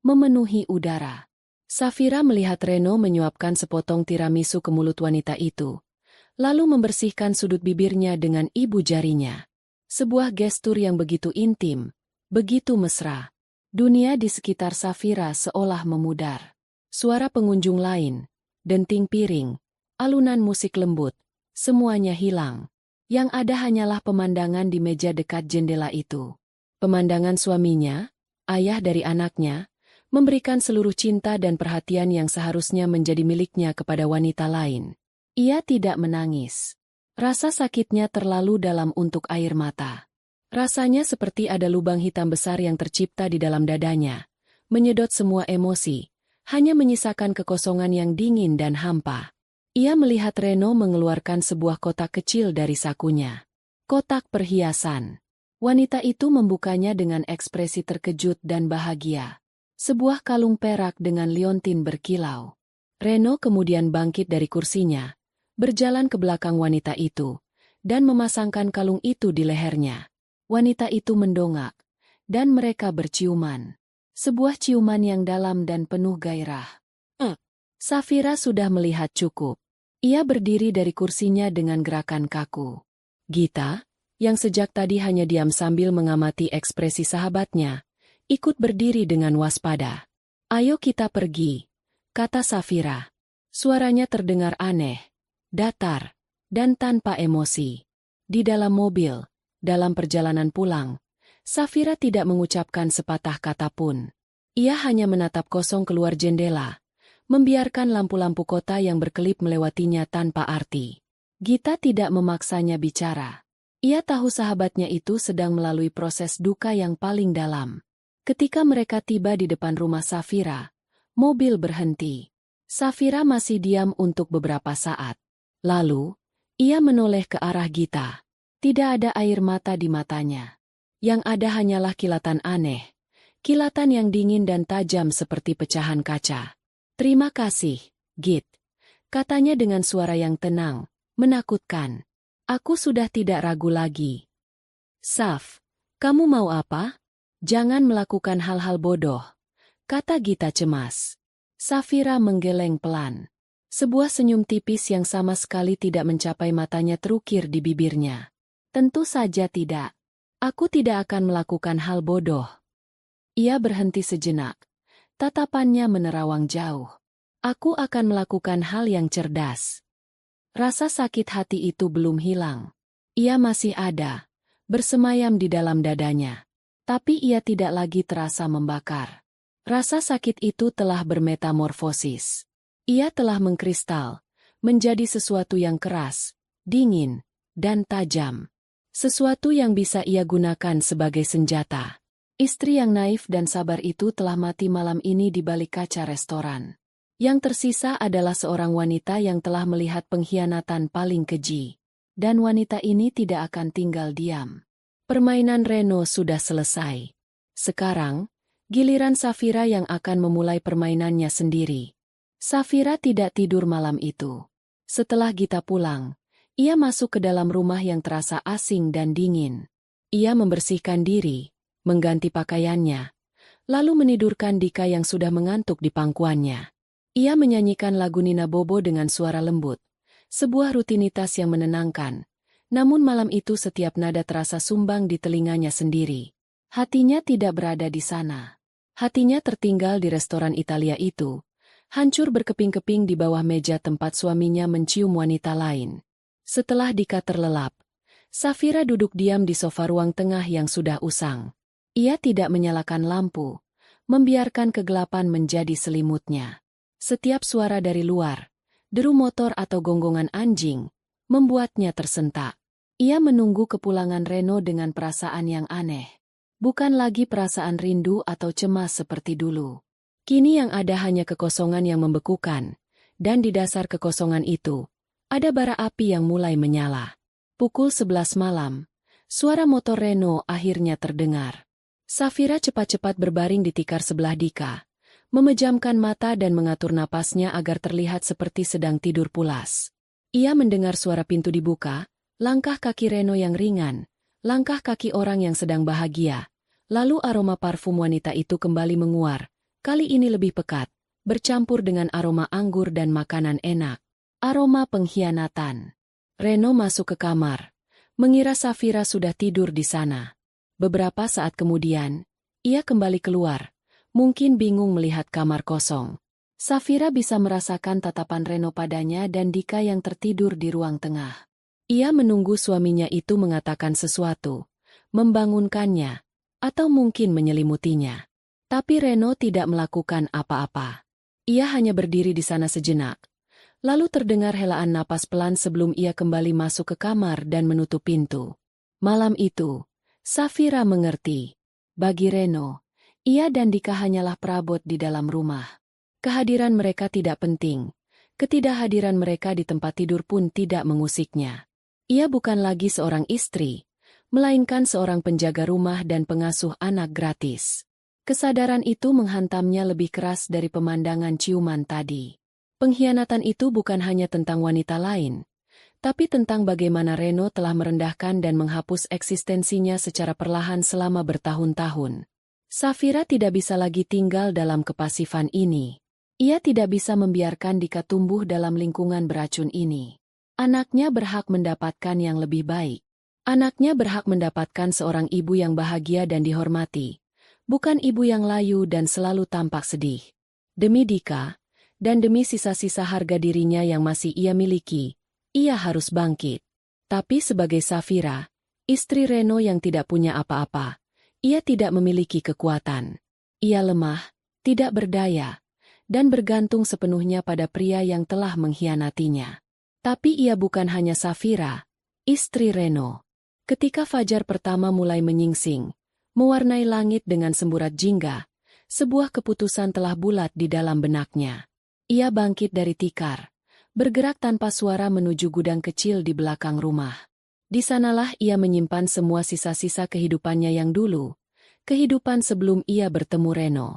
memenuhi udara. Safira melihat Reno menyuapkan sepotong tiramisu ke mulut wanita itu, lalu membersihkan sudut bibirnya dengan ibu jarinya. Sebuah gestur yang begitu intim, begitu mesra. Dunia di sekitar Safira seolah memudar. Suara pengunjung lain, denting piring, alunan musik lembut, semuanya hilang. Yang ada hanyalah pemandangan di meja dekat jendela itu. Pemandangan suaminya, ayah dari anaknya, memberikan seluruh cinta dan perhatian yang seharusnya menjadi miliknya kepada wanita lain. Ia tidak menangis. Rasa sakitnya terlalu dalam untuk air mata. Rasanya seperti ada lubang hitam besar yang tercipta di dalam dadanya, menyedot semua emosi, hanya menyisakan kekosongan yang dingin dan hampa. Ia melihat Reno mengeluarkan sebuah kotak kecil dari sakunya. Kotak perhiasan. Wanita itu membukanya dengan ekspresi terkejut dan bahagia. Sebuah kalung perak dengan liontin berkilau. Reno kemudian bangkit dari kursinya, berjalan ke belakang wanita itu, dan memasangkan kalung itu di lehernya. Wanita itu mendongak, dan mereka berciuman. Sebuah ciuman yang dalam dan penuh gairah. Safira sudah melihat cukup. Ia berdiri dari kursinya dengan gerakan kaku. Gita, yang sejak tadi hanya diam sambil mengamati ekspresi sahabatnya, ikut berdiri dengan waspada. "Ayo kita pergi," kata Safira. Suaranya terdengar aneh, datar, dan tanpa emosi. Di dalam mobil, dalam perjalanan pulang, Safira tidak mengucapkan sepatah kata pun. Ia hanya menatap kosong keluar jendela, membiarkan lampu-lampu kota yang berkelip melewatinya tanpa arti. Gita tidak memaksanya bicara. Ia tahu sahabatnya itu sedang melalui proses duka yang paling dalam. Ketika mereka tiba di depan rumah Safira, mobil berhenti. Safira masih diam untuk beberapa saat. Lalu, ia menoleh ke arah Gita. Tidak ada air mata di matanya. Yang ada hanyalah kilatan aneh, Kilatan yang dingin dan tajam seperti pecahan kaca. "Terima kasih, Git," katanya dengan suara yang tenang, menakutkan. "Aku sudah tidak ragu lagi." "Saf, kamu mau apa?" "Jangan melakukan hal-hal bodoh," kata Gita cemas. Safira menggeleng pelan. Sebuah senyum tipis yang sama sekali tidak mencapai matanya terukir di bibirnya. "Tentu saja tidak. Aku tidak akan melakukan hal bodoh." Ia berhenti sejenak. Tatapannya menerawang jauh. "Aku akan melakukan hal yang cerdas." Rasa sakit hati itu belum hilang. Ia masih ada, bersemayam di dalam dadanya. Tapi ia tidak lagi terasa membakar. Rasa sakit itu telah bermetamorfosis. Ia telah mengkristal, menjadi sesuatu yang keras, dingin, dan tajam. Sesuatu yang bisa ia gunakan sebagai senjata. Istri yang naif dan sabar itu telah mati malam ini di balik kaca restoran. Yang tersisa adalah seorang wanita yang telah melihat pengkhianatan paling keji. Dan wanita ini tidak akan tinggal diam. Permainan Reno sudah selesai. Sekarang, giliran Safira yang akan memulai permainannya sendiri. Safira tidak tidur malam itu. Setelah Gita pulang, ia masuk ke dalam rumah yang terasa asing dan dingin. Ia membersihkan diri, mengganti pakaiannya, lalu menidurkan Dika yang sudah mengantuk di pangkuannya. Ia menyanyikan lagu Nina Bobo dengan suara lembut, sebuah rutinitas yang menenangkan. Namun malam itu setiap nada terasa sumbang di telinganya sendiri. Hatinya tidak berada di sana. Hatinya tertinggal di restoran Italia itu, hancur berkeping-keping di bawah meja tempat suaminya mencium wanita lain. Setelah Dika terlelap, Safira duduk diam di sofa ruang tengah yang sudah usang. Ia tidak menyalakan lampu, membiarkan kegelapan menjadi selimutnya. Setiap suara dari luar, deru motor atau gonggongan anjing, membuatnya tersentak. Ia menunggu kepulangan Reno dengan perasaan yang aneh. Bukan lagi perasaan rindu atau cemas seperti dulu. Kini yang ada hanya kekosongan yang membekukan, dan di dasar kekosongan itu, ada bara api yang mulai menyala. Pukul 11 malam, suara motor Reno akhirnya terdengar. Safira cepat-cepat berbaring di tikar sebelah Dika, memejamkan mata dan mengatur napasnya agar terlihat seperti sedang tidur pulas. Ia mendengar suara pintu dibuka, langkah kaki Reno yang ringan, langkah kaki orang yang sedang bahagia, lalu aroma parfum wanita itu kembali menguar, kali ini lebih pekat, bercampur dengan aroma anggur dan makanan enak. Aroma pengkhianatan. Reno masuk ke kamar, mengira Safira sudah tidur di sana. Beberapa saat kemudian, ia kembali keluar. Mungkin bingung melihat kamar kosong. Safira bisa merasakan tatapan Reno padanya dan Dika yang tertidur di ruang tengah. Ia menunggu suaminya itu mengatakan sesuatu, membangunkannya, atau mungkin menyelimutinya. Tapi Reno tidak melakukan apa-apa. Ia hanya berdiri di sana sejenak. Lalu terdengar helaan napas pelan sebelum ia kembali masuk ke kamar dan menutup pintu. Malam itu, Safira mengerti. Bagi Reno, ia dan Dika hanyalah perabot di dalam rumah. Kehadiran mereka tidak penting. Ketidakhadiran mereka di tempat tidur pun tidak mengusiknya. Ia bukan lagi seorang istri, melainkan seorang penjaga rumah dan pengasuh anak gratis. Kesadaran itu menghantamnya lebih keras dari pemandangan ciuman tadi. Pengkhianatan itu bukan hanya tentang wanita lain, tapi tentang bagaimana Reno telah merendahkan dan menghapus eksistensinya secara perlahan selama bertahun-tahun. Safira tidak bisa lagi tinggal dalam kepasifan ini. Ia tidak bisa membiarkan Dika tumbuh dalam lingkungan beracun ini. Anaknya berhak mendapatkan yang lebih baik. Anaknya berhak mendapatkan seorang ibu yang bahagia dan dihormati, bukan ibu yang layu dan selalu tampak sedih. Demi Dika, dan demi sisa-sisa harga dirinya yang masih ia miliki, ia harus bangkit. Tapi sebagai Safira, istri Reno yang tidak punya apa-apa, ia tidak memiliki kekuatan. Ia lemah, tidak berdaya, dan bergantung sepenuhnya pada pria yang telah mengkhianatinya. Tapi ia bukan hanya Safira, istri Reno. Ketika fajar pertama mulai menyingsing, mewarnai langit dengan semburat jingga, sebuah keputusan telah bulat di dalam benaknya. Ia bangkit dari tikar, bergerak tanpa suara menuju gudang kecil di belakang rumah. Di sanalah ia menyimpan semua sisa-sisa kehidupannya yang dulu, Kehidupan sebelum ia bertemu Reno.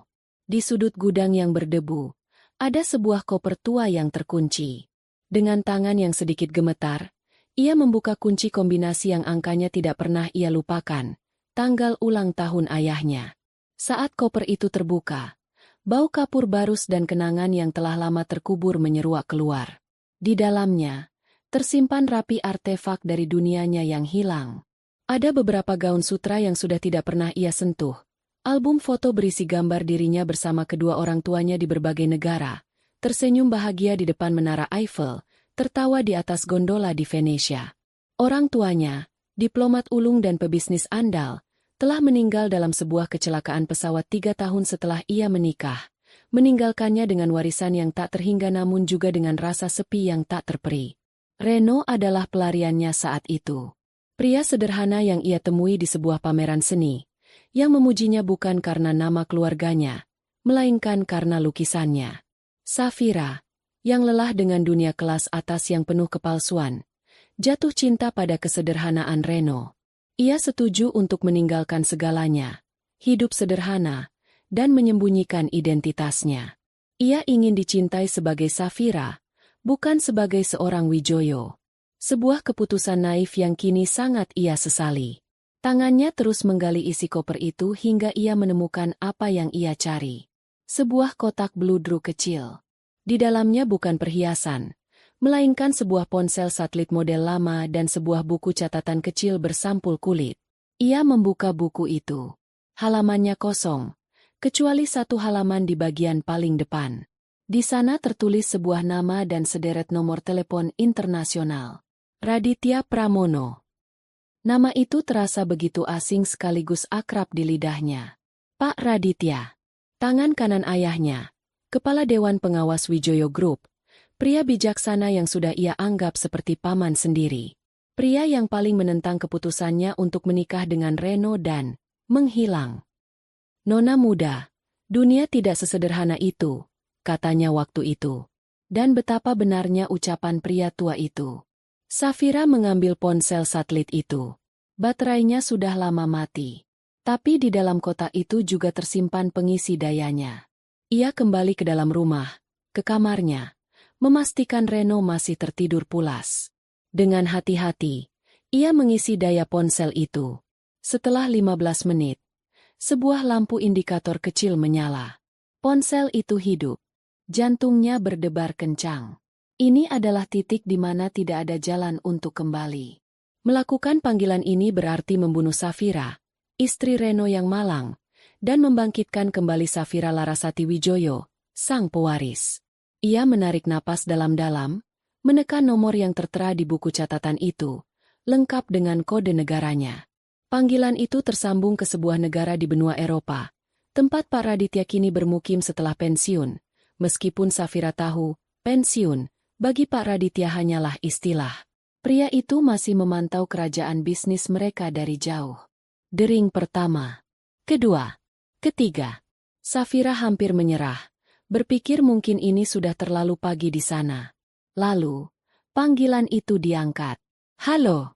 Di sudut gudang yang berdebu, ada sebuah koper tua yang terkunci. Dengan tangan yang sedikit gemetar, ia membuka kunci kombinasi yang angkanya tidak pernah ia lupakan, tanggal ulang tahun ayahnya. Saat koper itu terbuka, bau kapur barus dan kenangan yang telah lama terkubur menyeruak keluar. Di dalamnya, tersimpan rapi artefak dari dunianya yang hilang. Ada beberapa gaun sutra yang sudah tidak pernah ia sentuh. Album foto berisi gambar dirinya bersama kedua orang tuanya di berbagai negara. Tersenyum bahagia di depan Menara Eiffel, tertawa di atas gondola di Venesia. Orang tuanya, diplomat ulung dan pebisnis andal, telah meninggal dalam sebuah kecelakaan pesawat 3 tahun setelah ia menikah, meninggalkannya dengan warisan yang tak terhingga namun juga dengan rasa sepi yang tak terperi. Reno adalah pelariannya saat itu. Pria sederhana yang ia temui di sebuah pameran seni, yang memujinya bukan karena nama keluarganya, melainkan karena lukisannya. Safira, yang lelah dengan dunia kelas atas yang penuh kepalsuan, jatuh cinta pada kesederhanaan Reno. Ia setuju untuk meninggalkan segalanya, hidup sederhana, dan menyembunyikan identitasnya. Ia ingin dicintai sebagai Safira, bukan sebagai seorang Wijoyo. Sebuah keputusan naif yang kini sangat ia sesali. Tangannya terus menggali isi koper itu hingga ia menemukan apa yang ia cari. Sebuah kotak bludru kecil. Di dalamnya bukan perhiasan, melainkan sebuah ponsel satelit model lama dan sebuah buku catatan kecil bersampul kulit. Ia membuka buku itu. Halamannya kosong, kecuali satu halaman di bagian paling depan. Di sana tertulis sebuah nama dan sederet nomor telepon internasional. Raditya Pramono. Nama itu terasa begitu asing sekaligus akrab di lidahnya. Pak Raditya. Tangan kanan ayahnya, Kepala Dewan Pengawas Wijoyo Group, pria bijaksana yang sudah ia anggap seperti paman sendiri. Pria yang paling menentang keputusannya untuk menikah dengan Reno dan menghilang. Nona muda, dunia tidak sesederhana itu, katanya waktu itu. Dan betapa benarnya ucapan pria tua itu. Safira mengambil ponsel satelit itu. Baterainya sudah lama mati. Tapi di dalam kotak itu juga tersimpan pengisi dayanya. Ia kembali ke dalam rumah, ke kamarnya, memastikan Reno masih tertidur pulas. Dengan hati-hati, ia mengisi daya ponsel itu. Setelah 15 menit, sebuah lampu indikator kecil menyala. Ponsel itu hidup. Jantungnya berdebar kencang. Ini adalah titik di mana tidak ada jalan untuk kembali. Melakukan panggilan ini berarti membunuh Safira, istri Reno yang malang, dan membangkitkan kembali Safira Larasati Wijoyo, sang pewaris. Ia menarik napas dalam-dalam, menekan nomor yang tertera di buku catatan itu, lengkap dengan kode negaranya. Panggilan itu tersambung ke sebuah negara di benua Eropa, tempat Pak Raditya kini bermukim setelah pensiun. Meskipun Safira tahu, pensiun, bagi Pak Raditya hanyalah istilah. Pria itu masih memantau kerajaan bisnis mereka dari jauh. Dering pertama, kedua, ketiga. Safira hampir menyerah, berpikir mungkin ini sudah terlalu pagi di sana. Lalu, panggilan itu diangkat. Halo.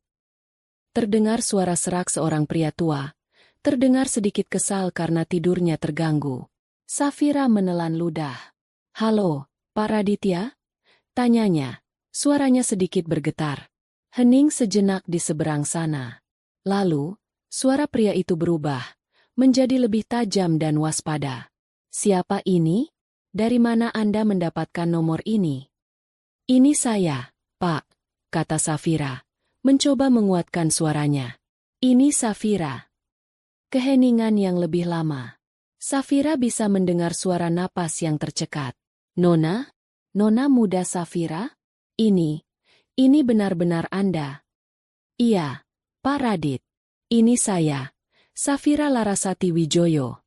Terdengar suara serak seorang pria tua. Terdengar sedikit kesal karena tidurnya terganggu. Safira menelan ludah. Halo, Pak Raditya? Tanyanya, suaranya sedikit bergetar. Hening sejenak di seberang sana. Lalu, suara pria itu berubah, menjadi lebih tajam dan waspada. Siapa ini? Dari mana Anda mendapatkan nomor ini? Ini saya, Pak, kata Safira, mencoba menguatkan suaranya. Ini Safira. Keheningan yang lebih lama. Safira bisa mendengar suara napas yang tercekat. Nona? Nona muda Safira? Ini benar-benar Anda. Iya, Pak Radit. Ini saya, Safira Larasati Wijoyo.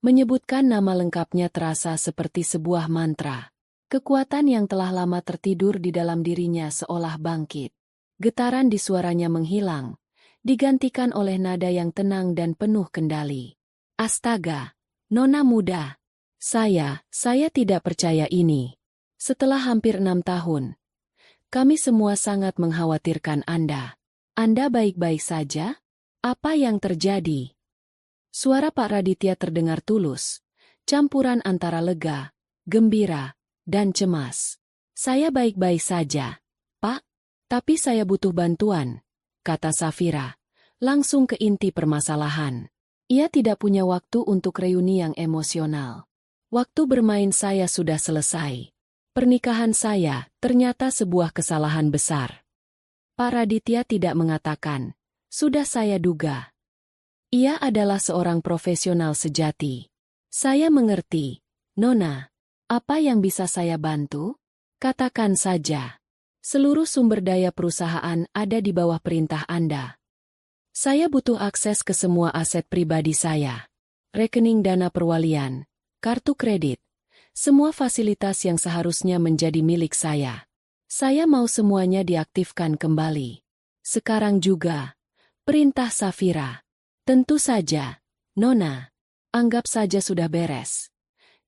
Menyebutkan nama lengkapnya terasa seperti sebuah mantra. Kekuatan yang telah lama tertidur di dalam dirinya seolah bangkit. Getaran di suaranya menghilang, digantikan oleh nada yang tenang dan penuh kendali. Astaga, Nona muda. Saya tidak percaya ini. Setelah hampir 6 tahun, kami semua sangat mengkhawatirkan Anda. Anda baik-baik saja? Apa yang terjadi? Suara Pak Raditya terdengar tulus, campuran antara lega, gembira, dan cemas. Saya baik-baik saja, Pak. Tapi saya butuh bantuan, kata Safira, langsung ke inti permasalahan. Ia tidak punya waktu untuk reuni yang emosional. Waktu bermain saya sudah selesai. Pernikahan saya ternyata sebuah kesalahan besar. Pak Raditya tidak mengatakan, sudah saya duga. Ia adalah seorang profesional sejati. Saya mengerti, Nona. Apa yang bisa saya bantu? Katakan saja. Seluruh sumber daya perusahaan ada di bawah perintah Anda. Saya butuh akses ke semua aset pribadi saya. Rekening dana perwalian, kartu kredit, semua fasilitas yang seharusnya menjadi milik saya. Saya mau semuanya diaktifkan kembali. Sekarang juga. Perintah Safira. Tentu saja, Nona. Anggap saja sudah beres.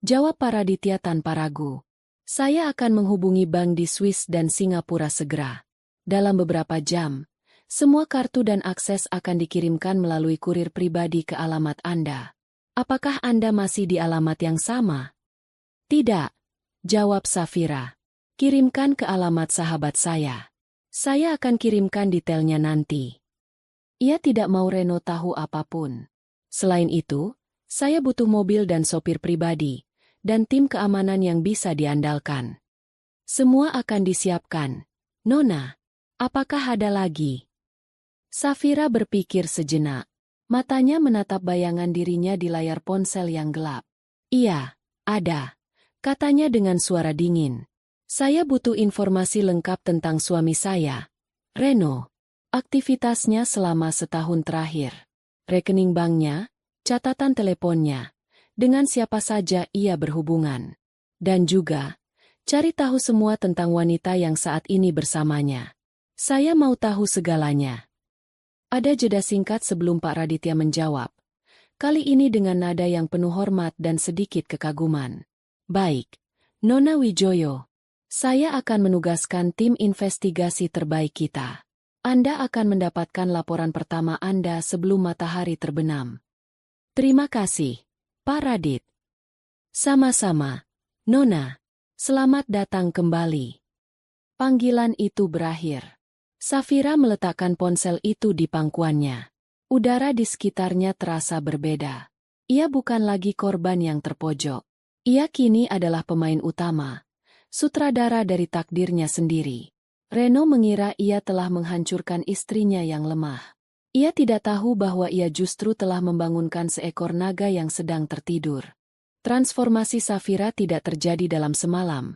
Jawab Pak Raditya tanpa ragu. Saya akan menghubungi bank di Swiss dan Singapura segera. Dalam beberapa jam, semua kartu dan akses akan dikirimkan melalui kurir pribadi ke alamat Anda. Apakah Anda masih di alamat yang sama? Tidak, jawab Safira. Kirimkan ke alamat sahabat saya. Saya akan kirimkan detailnya nanti. Ia tidak mau Reno tahu apapun. Selain itu, saya butuh mobil dan sopir pribadi, dan tim keamanan yang bisa diandalkan. Semua akan disiapkan. Nona, apakah ada lagi? Safira berpikir sejenak. Matanya menatap bayangan dirinya di layar ponsel yang gelap. Iya, ada. Katanya dengan suara dingin. Saya butuh informasi lengkap tentang suami saya, Reno. Aktivitasnya selama setahun terakhir. Rekening banknya, catatan teleponnya, dengan siapa saja ia berhubungan. Dan juga, cari tahu semua tentang wanita yang saat ini bersamanya. Saya mau tahu segalanya. Ada jeda singkat sebelum Pak Raditya menjawab. Kali ini dengan nada yang penuh hormat dan sedikit kekaguman. Baik, Nona Wijoyo. Saya akan menugaskan tim investigasi terbaik kita. Anda akan mendapatkan laporan pertama Anda sebelum matahari terbenam. Terima kasih, Pak Radit. Sama-sama, Nona. Selamat datang kembali. Panggilan itu berakhir. Safira meletakkan ponsel itu di pangkuannya. Udara di sekitarnya terasa berbeda. Ia bukan lagi korban yang terpojok. Ia kini adalah pemain utama, sutradara dari takdirnya sendiri. Reno mengira ia telah menghancurkan istrinya yang lemah. Ia tidak tahu bahwa ia justru telah membangunkan seekor naga yang sedang tertidur. Transformasi Safira tidak terjadi dalam semalam,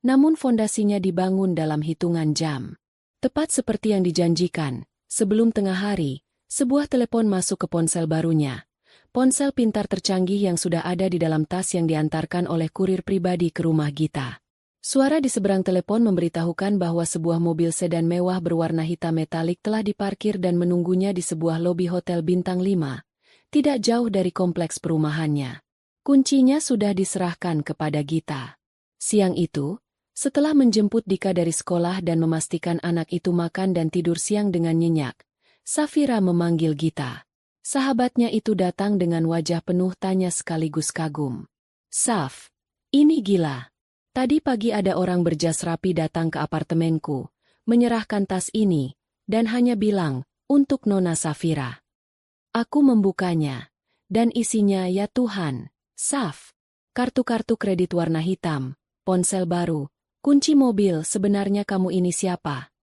namun fondasinya dibangun dalam hitungan jam. Tepat seperti yang dijanjikan, sebelum tengah hari, sebuah telepon masuk ke ponsel barunya. Ponsel pintar tercanggih yang sudah ada di dalam tas yang diantarkan oleh kurir pribadi ke rumah Gita. Suara di seberang telepon memberitahukan bahwa sebuah mobil sedan mewah berwarna hitam metalik telah diparkir dan menunggunya di sebuah lobi hotel bintang 5, tidak jauh dari kompleks perumahannya. Kuncinya sudah diserahkan kepada Gita. Siang itu, setelah menjemput Dika dari sekolah dan memastikan anak itu makan dan tidur siang dengan nyenyak, Safira memanggil Gita. Sahabatnya itu datang dengan wajah penuh tanya sekaligus kagum. Saf, ini gila. Tadi pagi ada orang berjas rapi datang ke apartemenku, menyerahkan tas ini, dan hanya bilang, untuk Nona Safira. Aku membukanya, dan isinya ya Tuhan, Saf. Kartu-kartu kredit warna hitam, ponsel baru, kunci mobil, sebenarnya kamu ini siapa?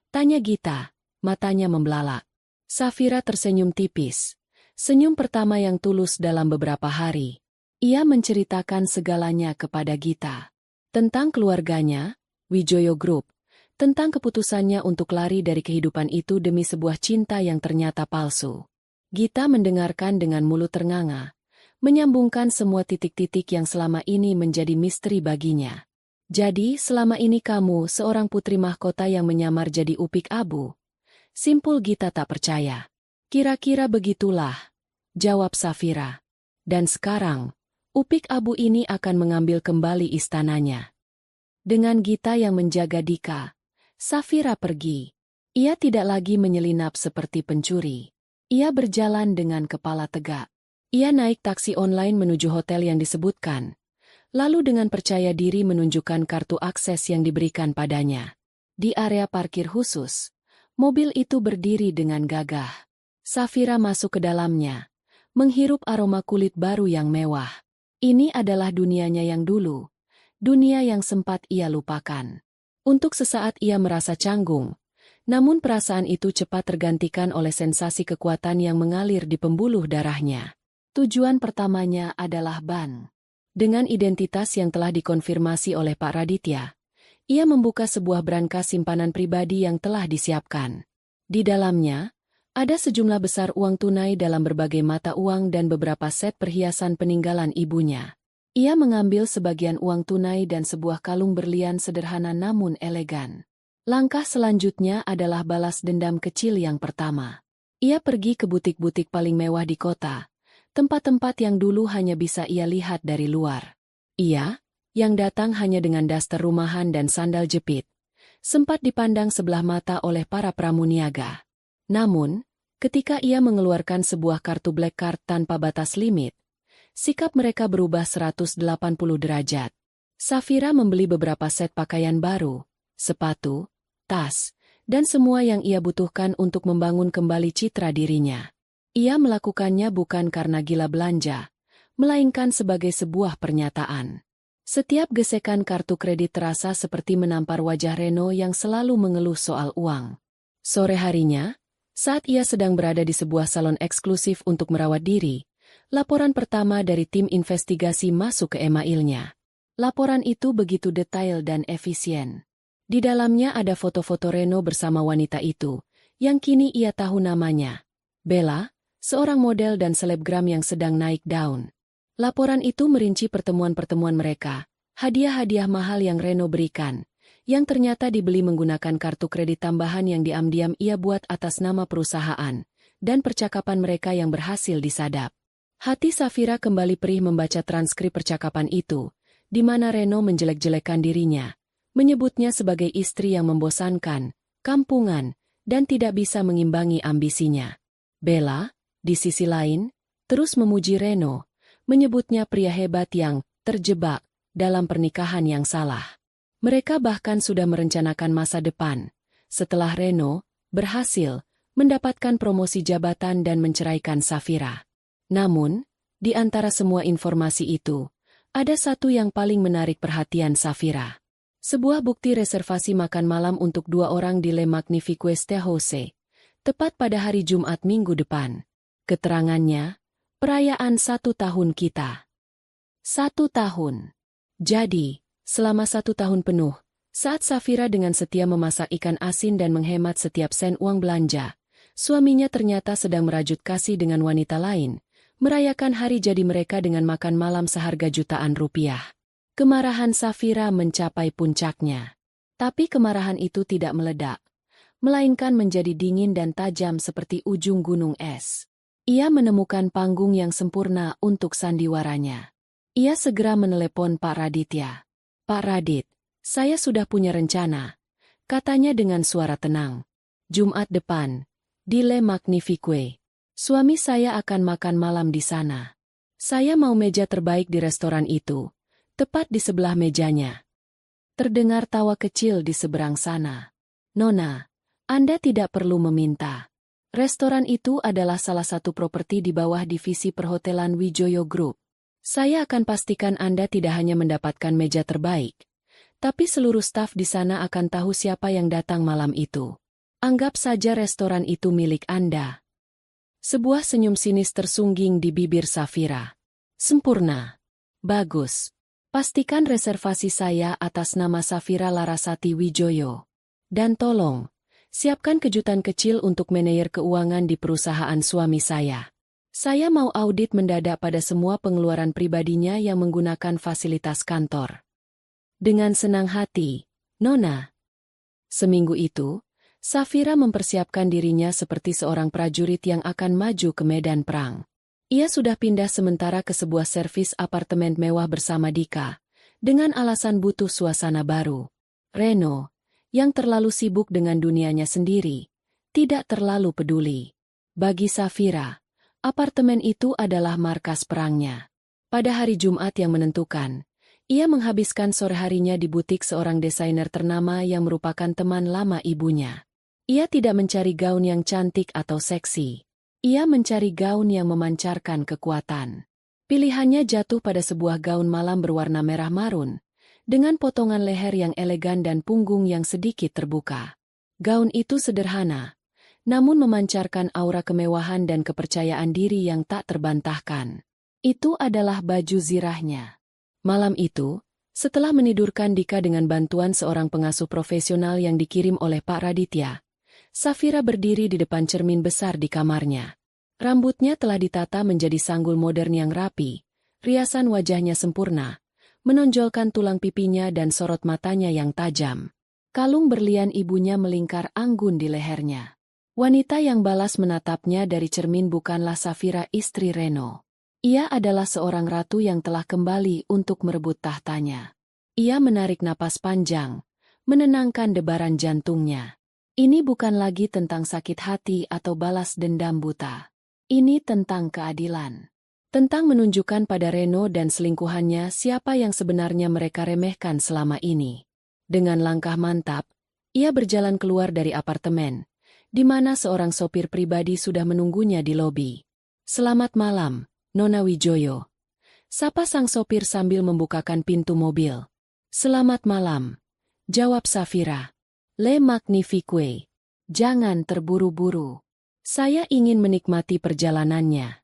Tanya Gita, matanya membelalak. Safira tersenyum tipis. Senyum pertama yang tulus dalam beberapa hari. Ia menceritakan segalanya kepada Gita. Tentang keluarganya, Wijoyo Group, tentang keputusannya untuk lari dari kehidupan itu demi sebuah cinta yang ternyata palsu. Gita mendengarkan dengan mulut ternganga, menyambungkan semua titik-titik yang selama ini menjadi misteri baginya. Jadi, selama ini kamu seorang putri mahkota yang menyamar jadi Upik Abu? Simpul Gita tak percaya. Kira-kira begitulah, jawab Safira. Dan sekarang, Upik Abu ini akan mengambil kembali istananya. Dengan Gita yang menjaga Dika, Safira pergi. Ia tidak lagi menyelinap seperti pencuri. Ia berjalan dengan kepala tegak. Ia naik taksi online menuju hotel yang disebutkan, lalu dengan percaya diri menunjukkan kartu akses yang diberikan padanya. Di area parkir khusus, mobil itu berdiri dengan gagah. Safira masuk ke dalamnya, menghirup aroma kulit baru yang mewah. Ini adalah dunianya yang dulu, dunia yang sempat ia lupakan. Untuk sesaat ia merasa canggung, namun perasaan itu cepat tergantikan oleh sensasi kekuatan yang mengalir di pembuluh darahnya. Tujuan pertamanya adalah bank. Dengan identitas yang telah dikonfirmasi oleh Pak Raditya, ia membuka sebuah brankas simpanan pribadi yang telah disiapkan. Di dalamnya, ada sejumlah besar uang tunai dalam berbagai mata uang dan beberapa set perhiasan peninggalan ibunya. Ia mengambil sebagian uang tunai dan sebuah kalung berlian sederhana namun elegan. Langkah selanjutnya adalah balas dendam kecil yang pertama. Ia pergi ke butik-butik paling mewah di kota, tempat-tempat yang dulu hanya bisa ia lihat dari luar. Ia, yang datang hanya dengan daster rumahan dan sandal jepit, sempat dipandang sebelah mata oleh para pramuniaga. Namun, ketika ia mengeluarkan sebuah kartu black card tanpa batas limit, sikap mereka berubah 180 derajat. Safira membeli beberapa set pakaian baru, sepatu, tas, dan semua yang ia butuhkan untuk membangun kembali citra dirinya. Ia melakukannya bukan karena gila belanja, melainkan sebagai sebuah pernyataan. Setiap gesekan kartu kredit terasa seperti menampar wajah Reno yang selalu mengeluh soal uang. Sore harinya, saat ia sedang berada di sebuah salon eksklusif untuk merawat diri, laporan pertama dari tim investigasi masuk ke emailnya. Laporan itu begitu detail dan efisien. Di dalamnya ada foto-foto Reno bersama wanita itu, yang kini ia tahu namanya, Bella, seorang model dan selebgram yang sedang naik daun. Laporan itu merinci pertemuan-pertemuan mereka, hadiah-hadiah mahal yang Reno berikan, yang ternyata dibeli menggunakan kartu kredit tambahan yang diam-diam ia buat atas nama perusahaan, dan percakapan mereka yang berhasil disadap. Hati Safira kembali perih membaca transkrip percakapan itu, di mana Reno menjelek-jelekan dirinya, menyebutnya sebagai istri yang membosankan, kampungan, dan tidak bisa mengimbangi ambisinya. Bella, di sisi lain, terus memuji Reno, menyebutnya pria hebat yang terjebak dalam pernikahan yang salah. Mereka bahkan sudah merencanakan masa depan, setelah Reno berhasil mendapatkan promosi jabatan dan menceraikan Safira. Namun, di antara semua informasi itu, ada satu yang paling menarik perhatian Safira. Sebuah bukti reservasi makan malam untuk 2 orang di Le Magnifique Jose, tepat pada hari Jumat minggu depan. Keterangannya, perayaan 1 tahun kita. 1 tahun. Jadi, selama 1 tahun penuh, saat Safira dengan setia memasak ikan asin dan menghemat setiap sen uang belanja, suaminya ternyata sedang merajut kasih dengan wanita lain, merayakan hari jadi mereka dengan makan malam seharga jutaan rupiah. Kemarahan Safira mencapai puncaknya. Tapi kemarahan itu tidak meledak, melainkan menjadi dingin dan tajam seperti ujung gunung es. Ia menemukan panggung yang sempurna untuk sandiwaranya. Ia segera menelepon Pak Raditya. Pak Radit, saya sudah punya rencana, katanya dengan suara tenang. Jumat depan, di Le Magnifique. Suami saya akan makan malam di sana. Saya mau meja terbaik di restoran itu, tepat di sebelah mejanya. Terdengar tawa kecil di seberang sana. Nona, Anda tidak perlu meminta. Restoran itu adalah salah satu properti di bawah divisi perhotelan Wijoyo Group. Saya akan pastikan Anda tidak hanya mendapatkan meja terbaik, tapi seluruh staf di sana akan tahu siapa yang datang malam itu. Anggap saja restoran itu milik Anda. Sebuah senyum sinis tersungging di bibir Safira. Sempurna. Bagus. Pastikan reservasi saya atas nama Safira Larasati Wijoyo. Dan tolong, siapkan kejutan kecil untuk manajer keuangan di perusahaan suami saya. Saya mau audit mendadak pada semua pengeluaran pribadinya yang menggunakan fasilitas kantor. Dengan senang hati, Nona. Seminggu itu, Safira mempersiapkan dirinya seperti seorang prajurit yang akan maju ke medan perang. Ia sudah pindah sementara ke sebuah servis apartemen mewah bersama Dika, dengan alasan butuh suasana baru. Reno, yang terlalu sibuk dengan dunianya sendiri, tidak terlalu peduli. Bagi Safira, Apartemen itu adalah markas perangnya. Pada hari Jumat yang menentukan, ia menghabiskan sore harinya di butik seorang desainer ternama yang merupakan teman lama ibunya. Ia tidak mencari gaun yang cantik atau seksi. Ia mencari gaun yang memancarkan kekuatan. Pilihannya jatuh pada sebuah gaun malam berwarna merah marun, dengan potongan leher yang elegan dan punggung yang sedikit terbuka. Gaun itu sederhana, namun memancarkan aura kemewahan dan kepercayaan diri yang tak terbantahkan. Itu adalah baju zirahnya. Malam itu, setelah menidurkan Dika dengan bantuan seorang pengasuh profesional yang dikirim oleh Pak Raditya, Safira berdiri di depan cermin besar di kamarnya. Rambutnya telah ditata menjadi sanggul modern yang rapi, riasan wajahnya sempurna, menonjolkan tulang pipinya dan sorot matanya yang tajam. Kalung berlian ibunya melingkar anggun di lehernya. Wanita yang balas menatapnya dari cermin bukanlah Safira, istri Reno. Ia adalah seorang ratu yang telah kembali untuk merebut tahtanya. Ia menarik napas panjang, menenangkan debaran jantungnya. Ini bukan lagi tentang sakit hati atau balas dendam buta. Ini tentang keadilan. Tentang menunjukkan pada Reno dan selingkuhannya siapa yang sebenarnya mereka remehkan selama ini. Dengan langkah mantap, ia berjalan keluar dari apartemen, di mana seorang sopir pribadi sudah menunggunya di lobi. "Selamat malam, Nona Wijoyo," sapa sang sopir sambil membukakan pintu mobil. "Selamat malam," jawab Safira. "Le magnifique. Jangan terburu-buru. Saya ingin menikmati perjalanannya."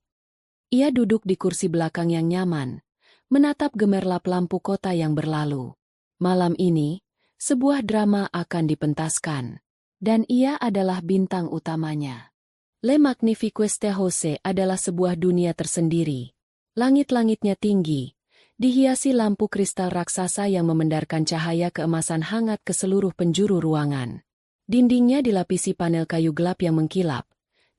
Ia duduk di kursi belakang yang nyaman, menatap gemerlap lampu kota yang berlalu. Malam ini, sebuah drama akan dipentaskan. Dan ia adalah bintang utamanya. Le Magnifique Jose adalah sebuah dunia tersendiri. Langit-langitnya tinggi, dihiasi lampu kristal raksasa yang memendarkan cahaya keemasan hangat ke seluruh penjuru ruangan. Dindingnya dilapisi panel kayu gelap yang mengkilap,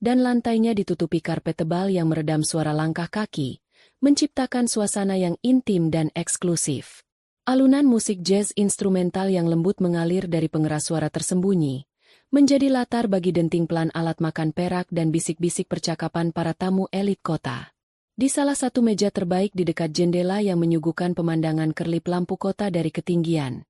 dan lantainya ditutupi karpet tebal yang meredam suara langkah kaki, menciptakan suasana yang intim dan eksklusif. Alunan musik jazz instrumental yang lembut mengalir dari pengeras suara tersembunyi, menjadi latar bagi denting pelan alat makan perak dan bisik-bisik percakapan para tamu elit kota. Di salah satu meja terbaik di dekat jendela yang menyuguhkan pemandangan kerlip lampu kota dari ketinggian,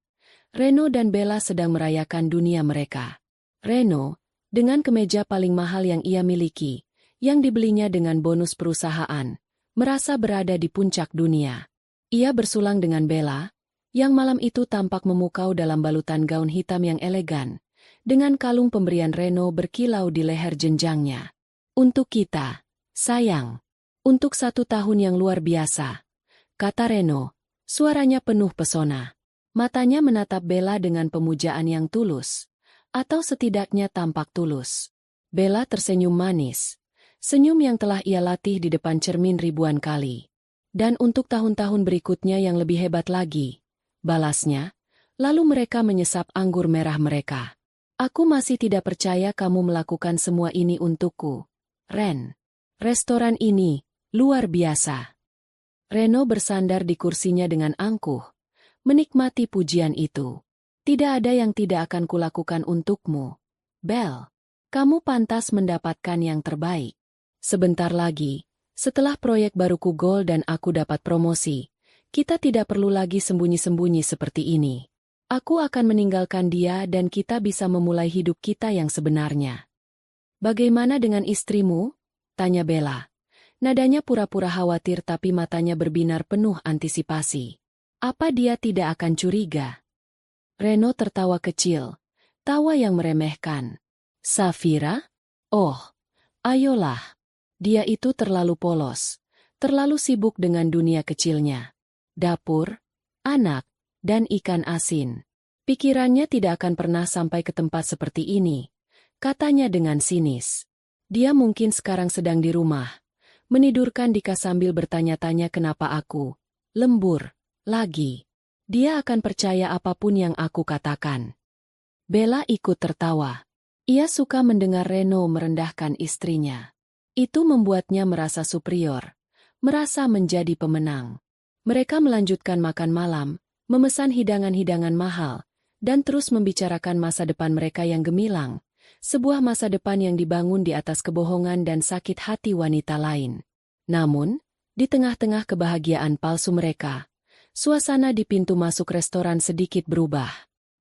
Reno dan Bella sedang merayakan dunia mereka. Reno, dengan kemeja paling mahal yang ia miliki, yang dibelinya dengan bonus perusahaan, merasa berada di puncak dunia. Ia bersulang dengan Bella, yang malam itu tampak memukau dalam balutan gaun hitam yang elegan, dengan kalung pemberian Reno berkilau di leher jenjangnya. "Untuk kita, sayang. Untuk 1 tahun yang luar biasa," kata Reno, suaranya penuh pesona. Matanya menatap Bella dengan pemujaan yang tulus, atau setidaknya tampak tulus. Bella tersenyum manis, senyum yang telah ia latih di depan cermin ribuan kali. "Dan untuk tahun-tahun berikutnya yang lebih hebat lagi," balasnya, lalu mereka menyesap anggur merah mereka. "Aku masih tidak percaya kamu melakukan semua ini untukku, Ren. Restoran ini, luar biasa." Reno bersandar di kursinya dengan angkuh, menikmati pujian itu. "Tidak ada yang tidak akan kulakukan untukmu, Belle. Kamu pantas mendapatkan yang terbaik. Sebentar lagi, setelah proyek baruku gol dan aku dapat promosi, kita tidak perlu lagi sembunyi-sembunyi seperti ini. Aku akan meninggalkan dia dan kita bisa memulai hidup kita yang sebenarnya." "Bagaimana dengan istrimu?" tanya Bella. Nadanya pura-pura khawatir tapi matanya berbinar penuh antisipasi. "Apa dia tidak akan curiga?" Reno tertawa kecil, tawa yang meremehkan. "Safira? Oh, ayolah. Dia itu terlalu polos, terlalu sibuk dengan dunia kecilnya. Dapur, anak, dan ikan asin. Pikirannya tidak akan pernah sampai ke tempat seperti ini," katanya dengan sinis. "Dia mungkin sekarang sedang di rumah, menidurkan Dika sambil bertanya-tanya kenapa aku lembur lagi. Dia akan percaya apapun yang aku katakan." Bella ikut tertawa. Ia suka mendengar Reno merendahkan istrinya. Itu membuatnya merasa superior, merasa menjadi pemenang. Mereka melanjutkan makan malam, memesan hidangan-hidangan mahal, dan terus membicarakan masa depan mereka yang gemilang, Sebuah masa depan yang dibangun di atas kebohongan dan sakit hati wanita lain. Namun, di tengah-tengah kebahagiaan palsu mereka, suasana di pintu masuk restoran sedikit berubah.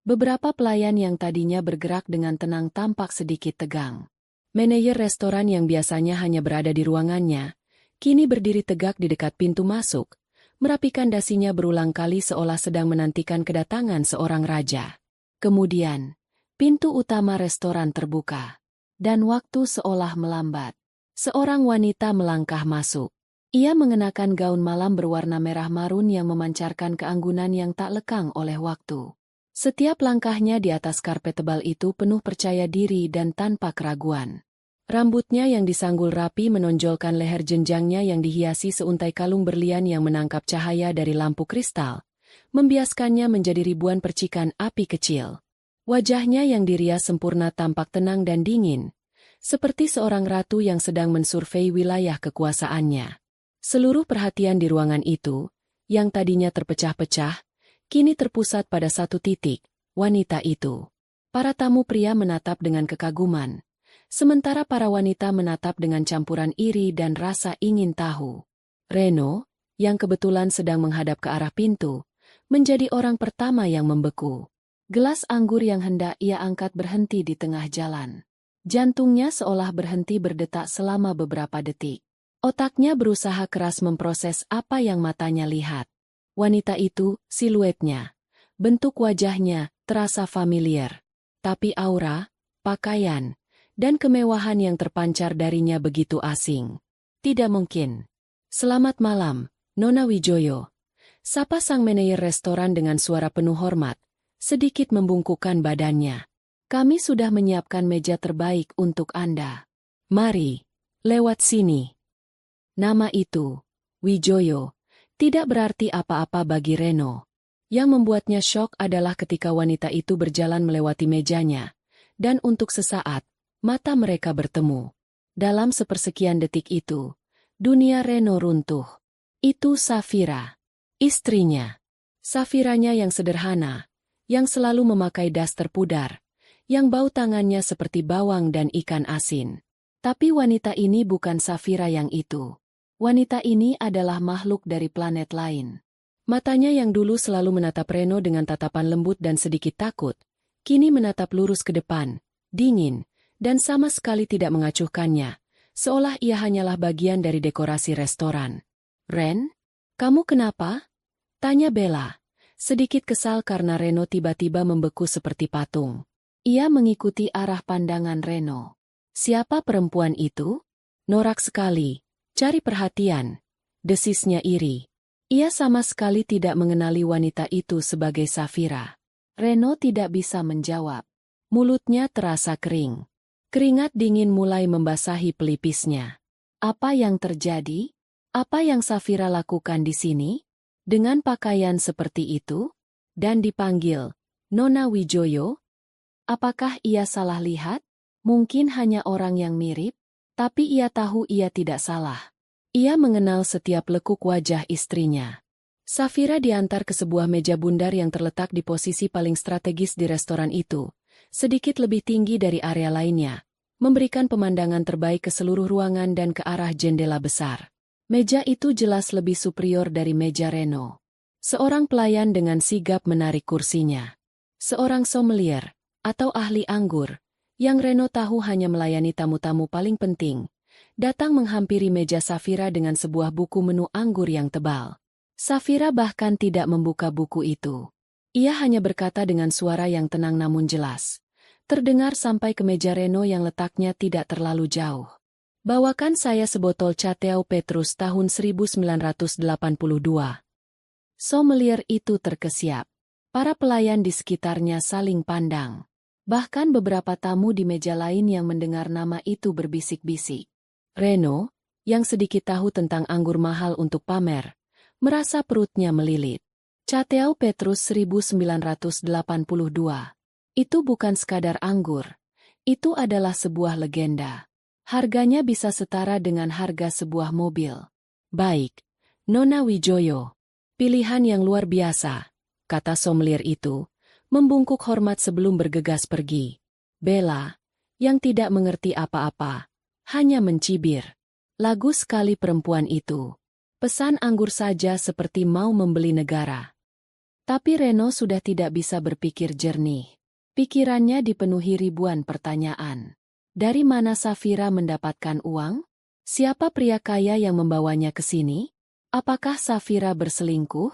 Beberapa pelayan yang tadinya bergerak dengan tenang tampak sedikit tegang. Manajer restoran yang biasanya hanya berada di ruangannya, kini berdiri tegak di dekat pintu masuk, merapikan dasinya berulang kali seolah sedang menantikan kedatangan seorang raja. Kemudian, pintu utama restoran terbuka, dan waktu seolah melambat. Seorang wanita melangkah masuk. Ia mengenakan gaun malam berwarna merah marun yang memancarkan keanggunan yang tak lekang oleh waktu. Setiap langkahnya di atas karpet tebal itu penuh percaya diri dan tanpa keraguan. Rambutnya yang disanggul rapi menonjolkan leher jenjangnya yang dihiasi seuntai kalung berlian yang menangkap cahaya dari lampu kristal, membiaskannya menjadi ribuan percikan api kecil. Wajahnya yang dirias sempurna tampak tenang dan dingin, seperti seorang ratu yang sedang mensurvei wilayah kekuasaannya. Seluruh perhatian di ruangan itu, yang tadinya terpecah-pecah, kini terpusat pada satu titik, wanita itu. Para tamu pria menatap dengan kekaguman, sementara para wanita menatap dengan campuran iri dan rasa ingin tahu. Reno, yang kebetulan sedang menghadap ke arah pintu, menjadi orang pertama yang membeku. Gelas anggur yang hendak ia angkat berhenti di tengah jalan. Jantungnya seolah berhenti berdetak selama beberapa detik. Otaknya berusaha keras memproses apa yang matanya lihat. Wanita itu, siluetnya, bentuk wajahnya, terasa familiar. Tapi aura, pakaian, dan kemewahan yang terpancar darinya begitu asing. Tidak mungkin. Selamat malam, Nona Wijoyo. Sapa sang manajer restoran dengan suara penuh hormat, sedikit membungkukkan badannya. Kami sudah menyiapkan meja terbaik untuk Anda. Mari, lewat sini. Nama itu, Wijoyo, tidak berarti apa-apa bagi Reno. Yang membuatnya syok adalah ketika wanita itu berjalan melewati mejanya, dan untuk sesaat, mata mereka bertemu. Dalam sepersekian detik itu, dunia Reno runtuh. Itu Safira, istrinya. Safiranya yang sederhana, yang selalu memakai das terpudar, yang bau tangannya seperti bawang dan ikan asin. Tapi wanita ini bukan Safira yang itu. Wanita ini adalah makhluk dari planet lain. Matanya yang dulu selalu menatap Reno dengan tatapan lembut dan sedikit takut, kini menatap lurus ke depan, dingin, dan sama sekali tidak mengacuhkannya, seolah ia hanyalah bagian dari dekorasi restoran. Ren, kamu kenapa? Tanya Bella, sedikit kesal karena Reno tiba-tiba membeku seperti patung. Ia mengikuti arah pandangan Reno. Siapa perempuan itu? Norak sekali. Cari perhatian, desisnya iri. Ia sama sekali tidak mengenali wanita itu sebagai Safira. Reno tidak bisa menjawab. Mulutnya terasa kering. Keringat dingin mulai membasahi pelipisnya. Apa yang terjadi? Apa yang Safira lakukan di sini? Dengan pakaian seperti itu? Dan dipanggil Nona Wijoyo? Apakah ia salah lihat? Mungkin hanya orang yang mirip? Tapi ia tahu ia tidak salah. Ia mengenal setiap lekuk wajah istrinya. Safira diantar ke sebuah meja bundar yang terletak di posisi paling strategis di restoran itu, sedikit lebih tinggi dari area lainnya, memberikan pemandangan terbaik ke seluruh ruangan dan ke arah jendela besar. Meja itu jelas lebih superior dari meja Reno. Seorang pelayan dengan sigap menarik kursinya. Seorang sommelier, atau ahli anggur, yang Reno tahu hanya melayani tamu-tamu paling penting, datang menghampiri meja Safira dengan sebuah buku menu anggur yang tebal. Safira bahkan tidak membuka buku itu. Ia hanya berkata dengan suara yang tenang namun jelas, terdengar sampai ke meja Reno yang letaknya tidak terlalu jauh. Bawakan saya sebotol Cateau Petrus tahun 1982. Sommelier itu terkesiap. Para pelayan di sekitarnya saling pandang. Bahkan beberapa tamu di meja lain yang mendengar nama itu berbisik-bisik. Reno, yang sedikit tahu tentang anggur mahal untuk pamer, merasa perutnya melilit. Cateau Petrus 1982. Itu bukan sekadar anggur. Itu adalah sebuah legenda. Harganya bisa setara dengan harga sebuah mobil. Baik, Nona Wijoyo. Pilihan yang luar biasa, kata sommelier itu, membungkuk hormat sebelum bergegas pergi. Bella, yang tidak mengerti apa-apa, hanya mencibir. Lagu sekali perempuan itu. Pesan anggur saja seperti mau membeli negara. Tapi Reno sudah tidak bisa berpikir jernih. Pikirannya dipenuhi ribuan pertanyaan. Dari mana Safira mendapatkan uang? Siapa pria kaya yang membawanya ke sini? Apakah Safira berselingkuh?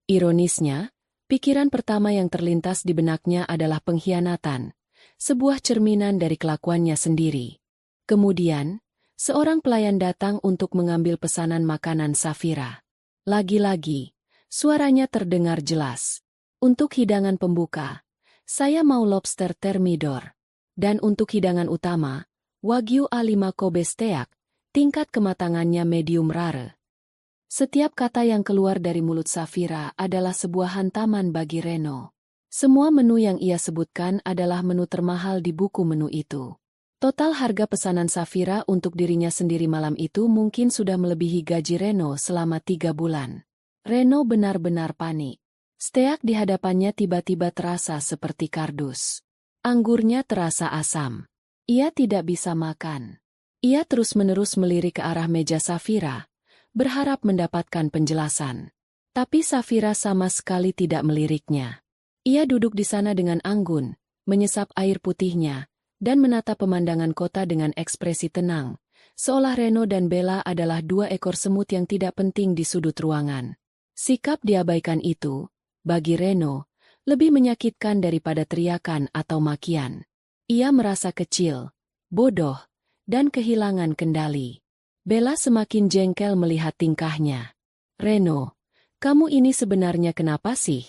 Ironisnya, pikiran pertama yang terlintas di benaknya adalah pengkhianatan, sebuah cerminan dari kelakuannya sendiri. Kemudian, seorang pelayan datang untuk mengambil pesanan makanan Safira. Lagi-lagi, suaranya terdengar jelas. Untuk hidangan pembuka, saya mau lobster thermidor. Dan untuk hidangan utama, Wagyu A5 Kobe steak, tingkat kematangannya medium rare. Setiap kata yang keluar dari mulut Safira adalah sebuah hantaman bagi Reno. Semua menu yang ia sebutkan adalah menu termahal di buku menu itu. Total harga pesanan Safira untuk dirinya sendiri malam itu mungkin sudah melebihi gaji Reno selama 3 bulan. Reno benar-benar panik. Steak di hadapannya tiba-tiba terasa seperti kardus. Anggurnya terasa asam. Ia tidak bisa makan. Ia terus-menerus melirik ke arah meja Safira, berharap mendapatkan penjelasan. Tapi Safira sama sekali tidak meliriknya. Ia duduk di sana dengan anggun, menyesap air putihnya, dan menatap pemandangan kota dengan ekspresi tenang, seolah Reno dan Bella adalah 2 ekor semut yang tidak penting di sudut ruangan. Sikap diabaikan itu, bagi Reno, lebih menyakitkan daripada teriakan atau makian. Ia merasa kecil, bodoh, dan kehilangan kendali. Bella semakin jengkel melihat tingkahnya. Reno, kamu ini sebenarnya kenapa sih?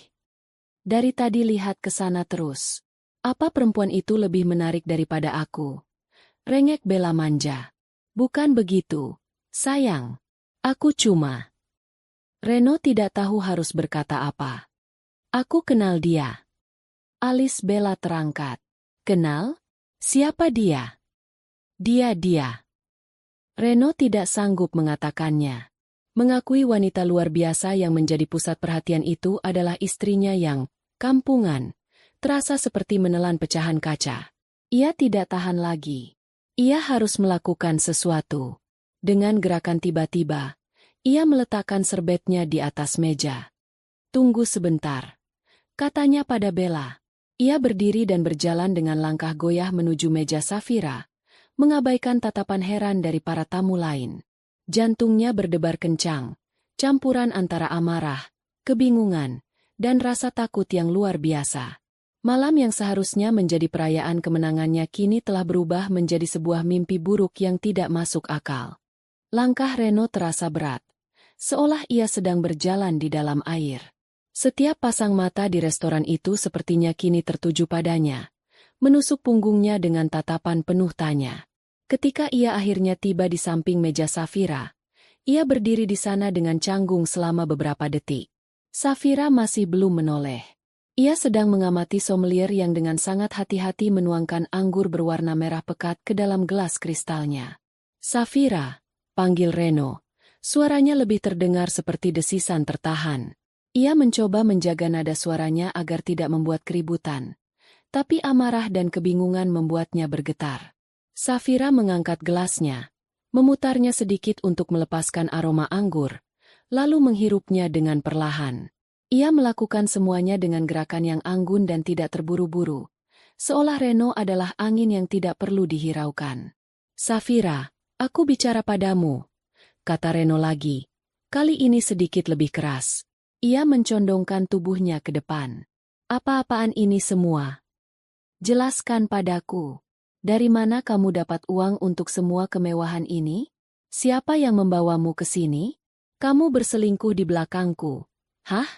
Dari tadi lihat ke sana terus. Apa perempuan itu lebih menarik daripada aku? Rengek Bella manja. Bukan begitu, sayang. Aku cuma... Reno tidak tahu harus berkata apa. Aku kenal dia. Alis Bella terangkat. Kenal? Siapa dia? Dia. Reno tidak sanggup mengatakannya. Mengakui wanita luar biasa yang menjadi pusat perhatian itu adalah istrinya yang, kampungan, terasa seperti menelan pecahan kaca. Ia tidak tahan lagi. Ia harus melakukan sesuatu. Dengan gerakan tiba-tiba, ia meletakkan serbetnya di atas meja. Tunggu sebentar, katanya pada Bella. Ia berdiri dan berjalan dengan langkah goyah menuju meja Safira, mengabaikan tatapan heran dari para tamu lain. Jantungnya berdebar kencang, campuran antara amarah, kebingungan, dan rasa takut yang luar biasa. Malam yang seharusnya menjadi perayaan kemenangannya kini telah berubah menjadi sebuah mimpi buruk yang tidak masuk akal. Langkah Reno terasa berat, seolah ia sedang berjalan di dalam air. Setiap pasang mata di restoran itu sepertinya kini tertuju padanya, menusuk punggungnya dengan tatapan penuh tanya. Ketika ia akhirnya tiba di samping meja Safira, ia berdiri di sana dengan canggung selama beberapa detik. Safira masih belum menoleh. Ia sedang mengamati sommelier yang dengan sangat hati-hati menuangkan anggur berwarna merah pekat ke dalam gelas kristalnya. Safira, panggil Reno. Suaranya lebih terdengar seperti desisan tertahan. Ia mencoba menjaga nada suaranya agar tidak membuat keributan. Tapi amarah dan kebingungan membuatnya bergetar. Safira mengangkat gelasnya, memutarnya sedikit untuk melepaskan aroma anggur, lalu menghirupnya dengan perlahan. Ia melakukan semuanya dengan gerakan yang anggun dan tidak terburu-buru, seolah Reno adalah angin yang tidak perlu dihiraukan. Safira, aku bicara padamu, kata Reno lagi, kali ini sedikit lebih keras. Ia mencondongkan tubuhnya ke depan. Apa-apaan ini semua? Jelaskan padaku. Dari mana kamu dapat uang untuk semua kemewahan ini? Siapa yang membawamu ke sini? Kamu berselingkuh di belakangku. Hah?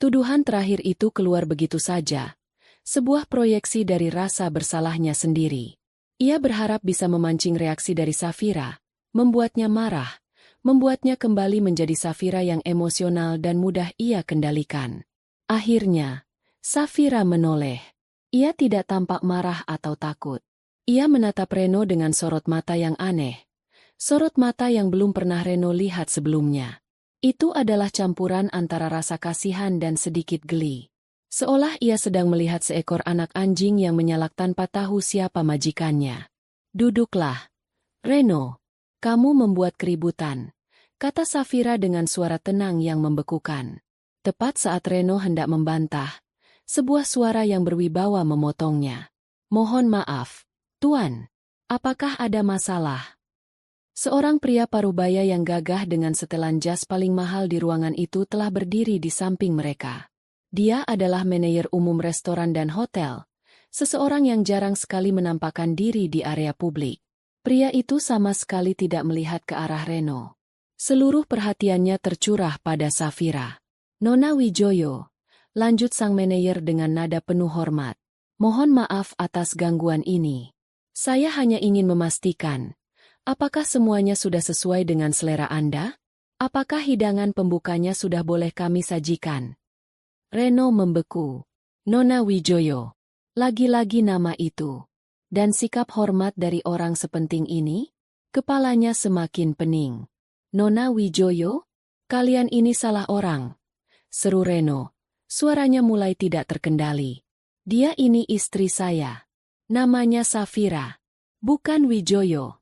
Tuduhan terakhir itu keluar begitu saja. Sebuah proyeksi dari rasa bersalahnya sendiri. Ia berharap bisa memancing reaksi dari Safira, membuatnya marah, membuatnya kembali menjadi Safira yang emosional dan mudah ia kendalikan. Akhirnya, Safira menoleh. Ia tidak tampak marah atau takut. Ia menatap Reno dengan sorot mata yang aneh. Sorot mata yang belum pernah Reno lihat sebelumnya. Itu adalah campuran antara rasa kasihan dan sedikit geli. Seolah ia sedang melihat seekor anak anjing yang menyalak tanpa tahu siapa majikannya. "Duduklah, Reno. Kamu membuat keributan," kata Safira dengan suara tenang yang membekukan. Tepat saat Reno hendak membantah, sebuah suara yang berwibawa memotongnya. "Mohon maaf, Tuan. Apakah ada masalah?" Seorang pria parubaya yang gagah dengan setelan jas paling mahal di ruangan itu telah berdiri di samping mereka. Dia adalah manajer umum restoran dan hotel, seseorang yang jarang sekali menampakkan diri di area publik. Pria itu sama sekali tidak melihat ke arah Reno. Seluruh perhatiannya tercurah pada Safira. "Nona Wijoyo," lanjut sang manajer dengan nada penuh hormat. "Mohon maaf atas gangguan ini. Saya hanya ingin memastikan, apakah semuanya sudah sesuai dengan selera Anda? Apakah hidangan pembukanya sudah boleh kami sajikan?" Reno membeku. "Nona Wijoyo." Lagi-lagi nama itu. Dan sikap hormat dari orang sepenting ini? Kepalanya semakin pening. "Nona Wijoyo? Kalian ini salah orang," seru Reno. Suaranya mulai tidak terkendali. "Dia ini istri saya. Namanya Safira. Bukan Wijoyo."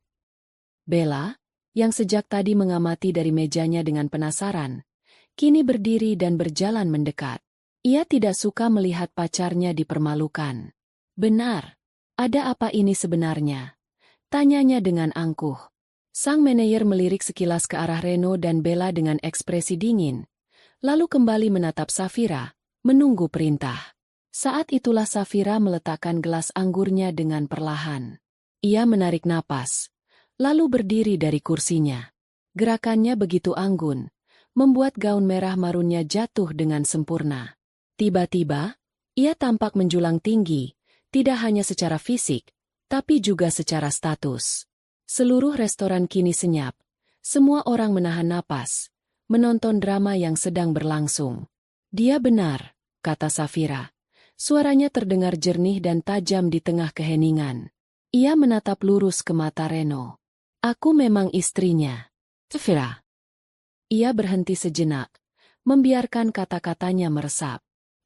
Bella, yang sejak tadi mengamati dari mejanya dengan penasaran, kini berdiri dan berjalan mendekat. Ia tidak suka melihat pacarnya dipermalukan. "Benar. Ada apa ini sebenarnya?" tanyanya dengan angkuh. Sang manajer melirik sekilas ke arah Reno dan Bella dengan ekspresi dingin, lalu kembali menatap Safira, menunggu perintah. Saat itulah Safira meletakkan gelas anggurnya dengan perlahan. Ia menarik napas, lalu berdiri dari kursinya. Gerakannya begitu anggun, membuat gaun merah marunnya jatuh dengan sempurna. Tiba-tiba, ia tampak menjulang tinggi, tidak hanya secara fisik, tapi juga secara status. Seluruh restoran kini senyap. Semua orang menahan napas, menonton drama yang sedang berlangsung. "Dia benar," kata Safira. Suaranya terdengar jernih dan tajam di tengah keheningan. Ia menatap lurus ke mata Reno. "Aku memang istrinya, Safira." Ia berhenti sejenak, membiarkan kata-katanya meresap.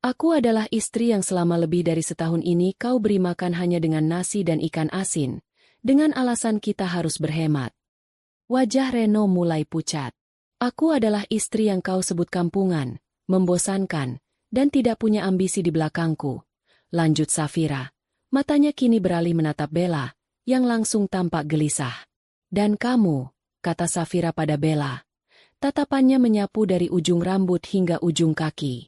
"Aku adalah istri yang selama lebih dari setahun ini kau beri makan hanya dengan nasi dan ikan asin, dengan alasan kita harus berhemat." Wajah Reno mulai pucat. "Aku adalah istri yang kau sebut kampungan, membosankan, dan tidak punya ambisi di belakangku," lanjut Safira. Matanya kini beralih menatap Bella, yang langsung tampak gelisah. "Dan kamu," kata Safira pada Bella. Tatapannya menyapu dari ujung rambut hingga ujung kaki.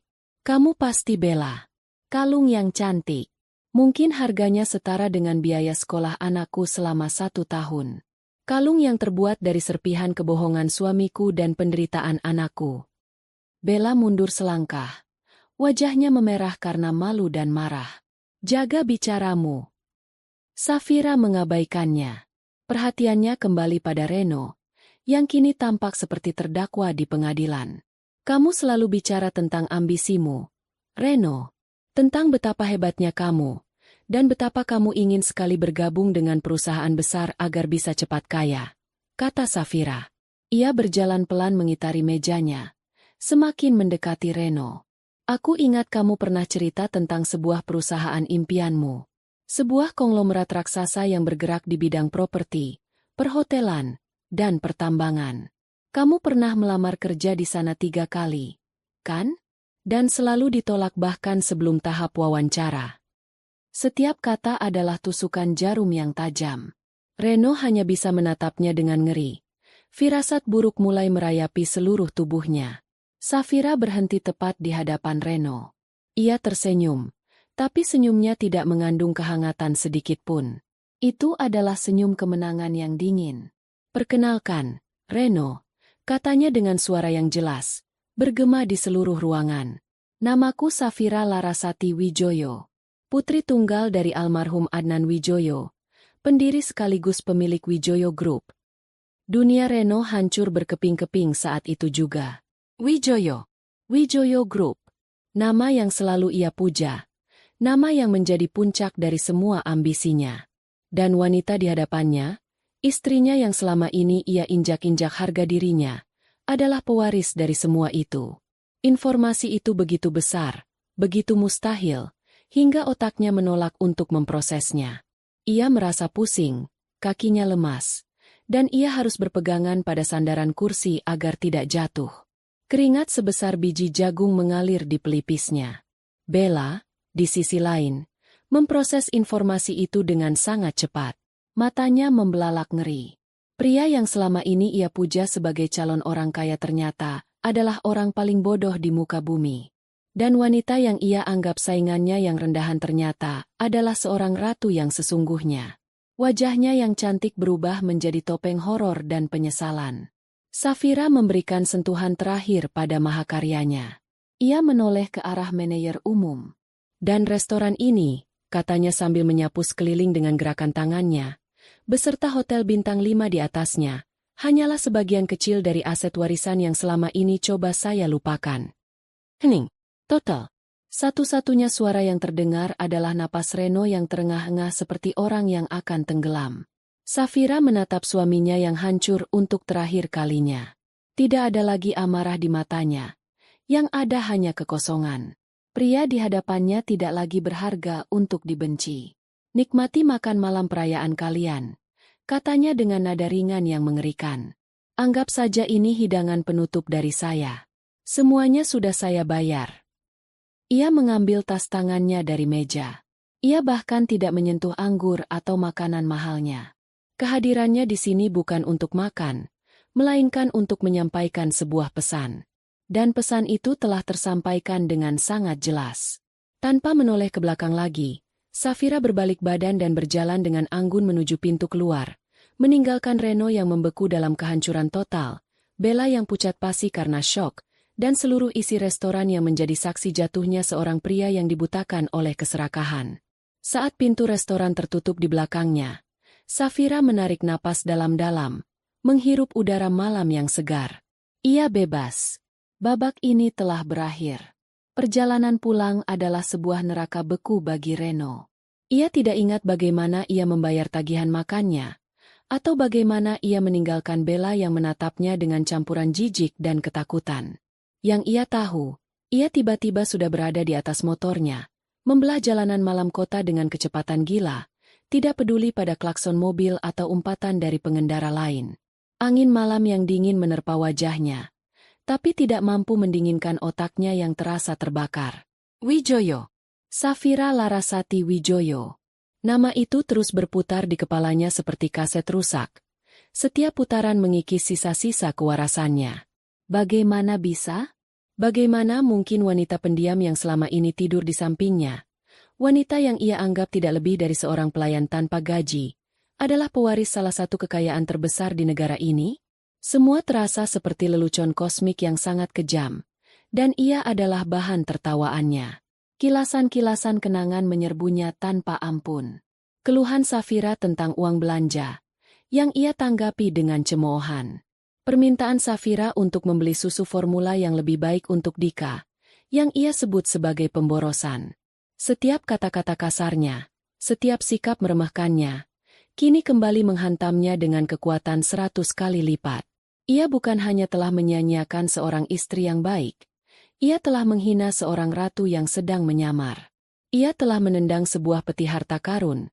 "Kamu pasti Bella. Kalung yang cantik. Mungkin harganya setara dengan biaya sekolah anakku selama 1 tahun. Kalung yang terbuat dari serpihan kebohongan suamiku dan penderitaan anakku." Bella mundur selangkah. Wajahnya memerah karena malu dan marah. "Jaga bicaramu." Safira mengabaikannya. Perhatiannya kembali pada Reno, yang kini tampak seperti terdakwa di pengadilan. "Kamu selalu bicara tentang ambisimu, Reno. Tentang betapa hebatnya kamu, dan betapa kamu ingin sekali bergabung dengan perusahaan besar agar bisa cepat kaya," kata Safira. Ia berjalan pelan mengitari mejanya, semakin mendekati Reno. "Aku ingat kamu pernah cerita tentang sebuah perusahaan impianmu. Sebuah konglomerat raksasa yang bergerak di bidang properti, perhotelan, dan pertambangan. Kamu pernah melamar kerja di sana 3 kali, kan? Dan selalu ditolak bahkan sebelum tahap wawancara." Setiap kata adalah tusukan jarum yang tajam. Reno hanya bisa menatapnya dengan ngeri. Firasat buruk mulai merayapi seluruh tubuhnya. Safira berhenti tepat di hadapan Reno. Ia tersenyum, tapi senyumnya tidak mengandung kehangatan sedikit pun. Itu adalah senyum kemenangan yang dingin. "Perkenalkan, Reno," katanya dengan suara yang jelas, bergema di seluruh ruangan. "Namaku Safira Larasati Wijoyo, putri tunggal dari almarhum Adnan Wijoyo, pendiri sekaligus pemilik Wijoyo Group." Dunia Reno hancur berkeping-keping saat itu juga. Wijoyo. Wijoyo Group. Nama yang selalu ia puja. Nama yang menjadi puncak dari semua ambisinya. Dan wanita di hadapannya, istrinya yang selama ini ia injak-injak harga dirinya, adalah pewaris dari semua itu. Informasi itu begitu besar, Begitu mustahil, hingga otaknya menolak untuk memprosesnya. Ia merasa pusing, kakinya lemas, dan ia harus berpegangan pada sandaran kursi agar tidak jatuh. Keringat sebesar biji jagung mengalir di pelipisnya. Bella, di sisi lain, memproses informasi itu dengan sangat cepat. Matanya membelalak ngeri. Pria yang selama ini ia puja sebagai calon orang kaya ternyata adalah orang paling bodoh di muka bumi. Dan wanita yang ia anggap saingannya yang rendahan ternyata adalah seorang ratu yang sesungguhnya. Wajahnya yang cantik berubah menjadi topeng horor dan penyesalan. Safira memberikan sentuhan terakhir pada mahakaryanya. Ia menoleh ke arah manajer umum. Dan restoran ini, katanya sambil menyapu sekeliling dengan gerakan tangannya, beserta hotel bintang 5 di atasnya, hanyalah sebagian kecil dari aset warisan yang selama ini coba saya lupakan. Hening. Total. Satu-satunya suara yang terdengar adalah napas Reno yang terengah-engah seperti orang yang akan tenggelam. Safira menatap suaminya yang hancur untuk terakhir kalinya. Tidak ada lagi amarah di matanya. Yang ada hanya kekosongan. Pria di hadapannya tidak lagi berharga untuk dibenci. Nikmati makan malam perayaan kalian, katanya dengan nada ringan yang mengerikan. Anggap saja ini hidangan penutup dari saya. Semuanya sudah saya bayar. Ia mengambil tas tangannya dari meja. Ia bahkan tidak menyentuh anggur atau makanan mahalnya. Kehadirannya di sini bukan untuk makan, melainkan untuk menyampaikan sebuah pesan. Dan pesan itu telah tersampaikan dengan sangat jelas. Tanpa menoleh ke belakang lagi, Safira berbalik badan dan berjalan dengan anggun menuju pintu keluar, meninggalkan Reno yang membeku dalam kehancuran total, Bella yang pucat pasi karena syok, dan seluruh isi restoran yang menjadi saksi jatuhnya seorang pria yang dibutakan oleh keserakahan. Saat pintu restoran tertutup di belakangnya, Safira menarik napas dalam-dalam, menghirup udara malam yang segar. Ia bebas. Babak ini telah berakhir. Perjalanan pulang adalah sebuah neraka beku bagi Reno. Ia tidak ingat bagaimana ia membayar tagihan makannya, atau bagaimana ia meninggalkan Bella yang menatapnya dengan campuran jijik dan ketakutan. Yang ia tahu, ia tiba-tiba sudah berada di atas motornya, membelah jalanan malam kota dengan kecepatan gila, tidak peduli pada klakson mobil atau umpatan dari pengendara lain. Angin malam yang dingin menerpa wajahnya, tapi tidak mampu mendinginkan otaknya yang terasa terbakar. Wijoyo. Safira Larasati Wijoyo. Nama itu terus berputar di kepalanya seperti kaset rusak. Setiap putaran mengikis sisa-sisa kewarasannya. Bagaimana bisa? Bagaimana mungkin wanita pendiam yang selama ini tidur di sampingnya, wanita yang ia anggap tidak lebih dari seorang pelayan tanpa gaji, adalah pewaris salah satu kekayaan terbesar di negara ini? Semua terasa seperti lelucon kosmik yang sangat kejam, dan ia adalah bahan tertawaannya. Kilasan-kilasan kenangan menyerbunya tanpa ampun. Keluhan Safira tentang uang belanja, yang ia tanggapi dengan cemoohan. Permintaan Safira untuk membeli susu formula yang lebih baik untuk Dika, yang ia sebut sebagai pemborosan. Setiap kata-kata kasarnya, setiap sikap meremehkannya, kini kembali menghantamnya dengan kekuatan 100 kali lipat. Ia bukan hanya telah menyia-nyiakan seorang istri yang baik, ia telah menghina seorang ratu yang sedang menyamar. Ia telah menendang sebuah peti harta karun,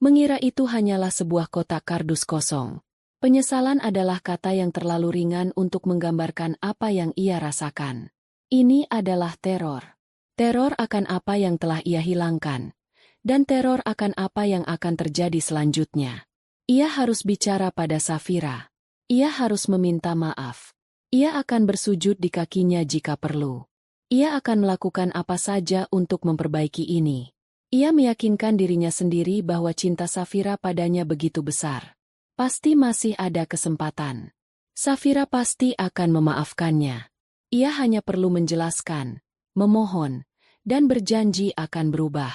mengira itu hanyalah sebuah kotak kardus kosong. Penyesalan adalah kata yang terlalu ringan untuk menggambarkan apa yang ia rasakan. Ini adalah teror. Teror akan apa yang telah ia hilangkan, dan teror akan apa yang akan terjadi selanjutnya. Ia harus bicara pada Safira. Ia harus meminta maaf. Ia akan bersujud di kakinya jika perlu. Ia akan melakukan apa saja untuk memperbaiki ini. Ia meyakinkan dirinya sendiri bahwa cinta Safira padanya begitu besar. Pasti masih ada kesempatan. Safira pasti akan memaafkannya. Ia hanya perlu menjelaskan, memohon, dan berjanji akan berubah.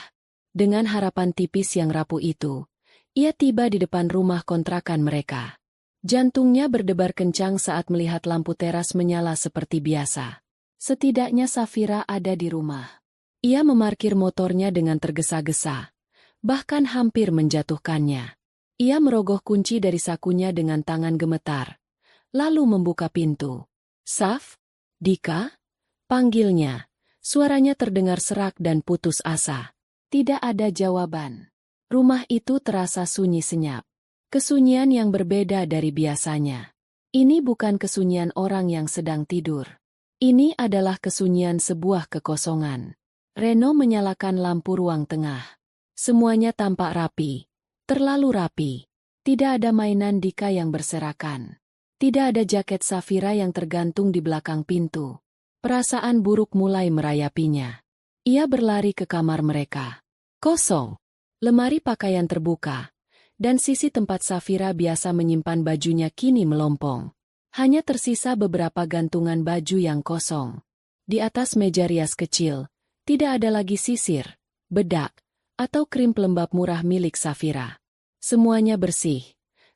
Dengan harapan tipis yang rapuh itu, ia tiba di depan rumah kontrakan mereka. Jantungnya berdebar kencang saat melihat lampu teras menyala seperti biasa. Setidaknya Safira ada di rumah. Ia memarkir motornya dengan tergesa-gesa, bahkan hampir menjatuhkannya. Ia merogoh kunci dari sakunya dengan tangan gemetar, lalu membuka pintu. "Saf? Dika?" panggilnya, Suaranya terdengar serak dan putus asa. Tidak ada jawaban. Rumah itu terasa sunyi senyap. Kesunyian yang berbeda dari biasanya. Ini bukan kesunyian orang yang sedang tidur. Ini adalah kesunyian sebuah kekosongan. Reno menyalakan lampu ruang tengah. Semuanya tampak rapi. Terlalu rapi. Tidak ada mainan Dika yang berserakan. Tidak ada jaket Safira yang tergantung di belakang pintu. Perasaan buruk mulai merayapinya. Ia berlari ke kamar mereka. Kosong. Lemari pakaian terbuka. Dan sisi tempat Safira biasa menyimpan bajunya kini melompong. Hanya tersisa beberapa gantungan baju yang kosong. Di atas meja rias kecil, tidak ada lagi sisir, bedak, atau krim pelembab murah milik Safira. Semuanya bersih,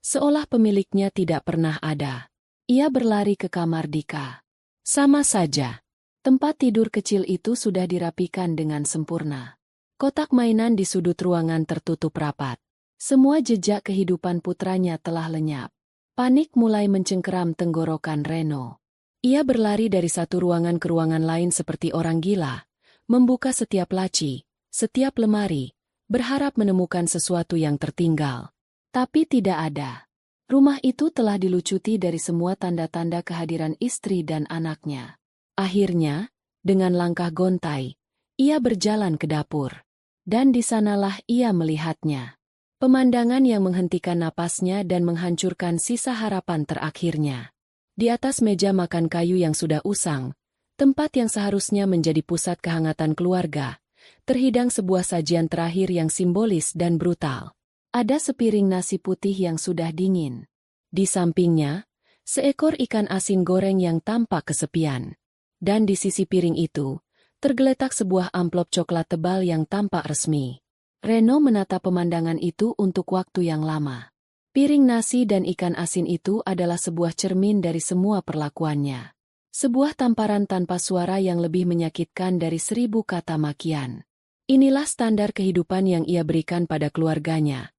seolah pemiliknya tidak pernah ada. Ia berlari ke kamar Dika. Sama saja, tempat tidur kecil itu sudah dirapikan dengan sempurna. Kotak mainan di sudut ruangan tertutup rapat. Semua jejak kehidupan putranya telah lenyap. Panik mulai mencengkeram tenggorokan Reno. Ia berlari dari satu ruangan ke ruangan lain seperti orang gila, membuka setiap laci, setiap lemari, berharap menemukan sesuatu yang tertinggal. Tapi tidak ada. Rumah itu telah dilucuti dari semua tanda-tanda kehadiran istri dan anaknya. Akhirnya, dengan langkah gontai, ia berjalan ke dapur. Dan di sanalah ia melihatnya. Pemandangan yang menghentikan napasnya dan menghancurkan sisa harapan terakhirnya. Di atas meja makan kayu yang sudah usang, tempat yang seharusnya menjadi pusat kehangatan keluarga, terhidang sebuah sajian terakhir yang simbolis dan brutal. Ada sepiring nasi putih yang sudah dingin. Di sampingnya, seekor ikan asin goreng yang tampak kesepian. Dan di sisi piring itu, tergeletak sebuah amplop coklat tebal yang tampak resmi. Reno menatap pemandangan itu untuk waktu yang lama. Piring nasi dan ikan asin itu adalah sebuah cermin dari semua perlakuannya. Sebuah tamparan tanpa suara yang lebih menyakitkan dari 1000 kata makian. Inilah standar kehidupan yang ia berikan pada keluarganya.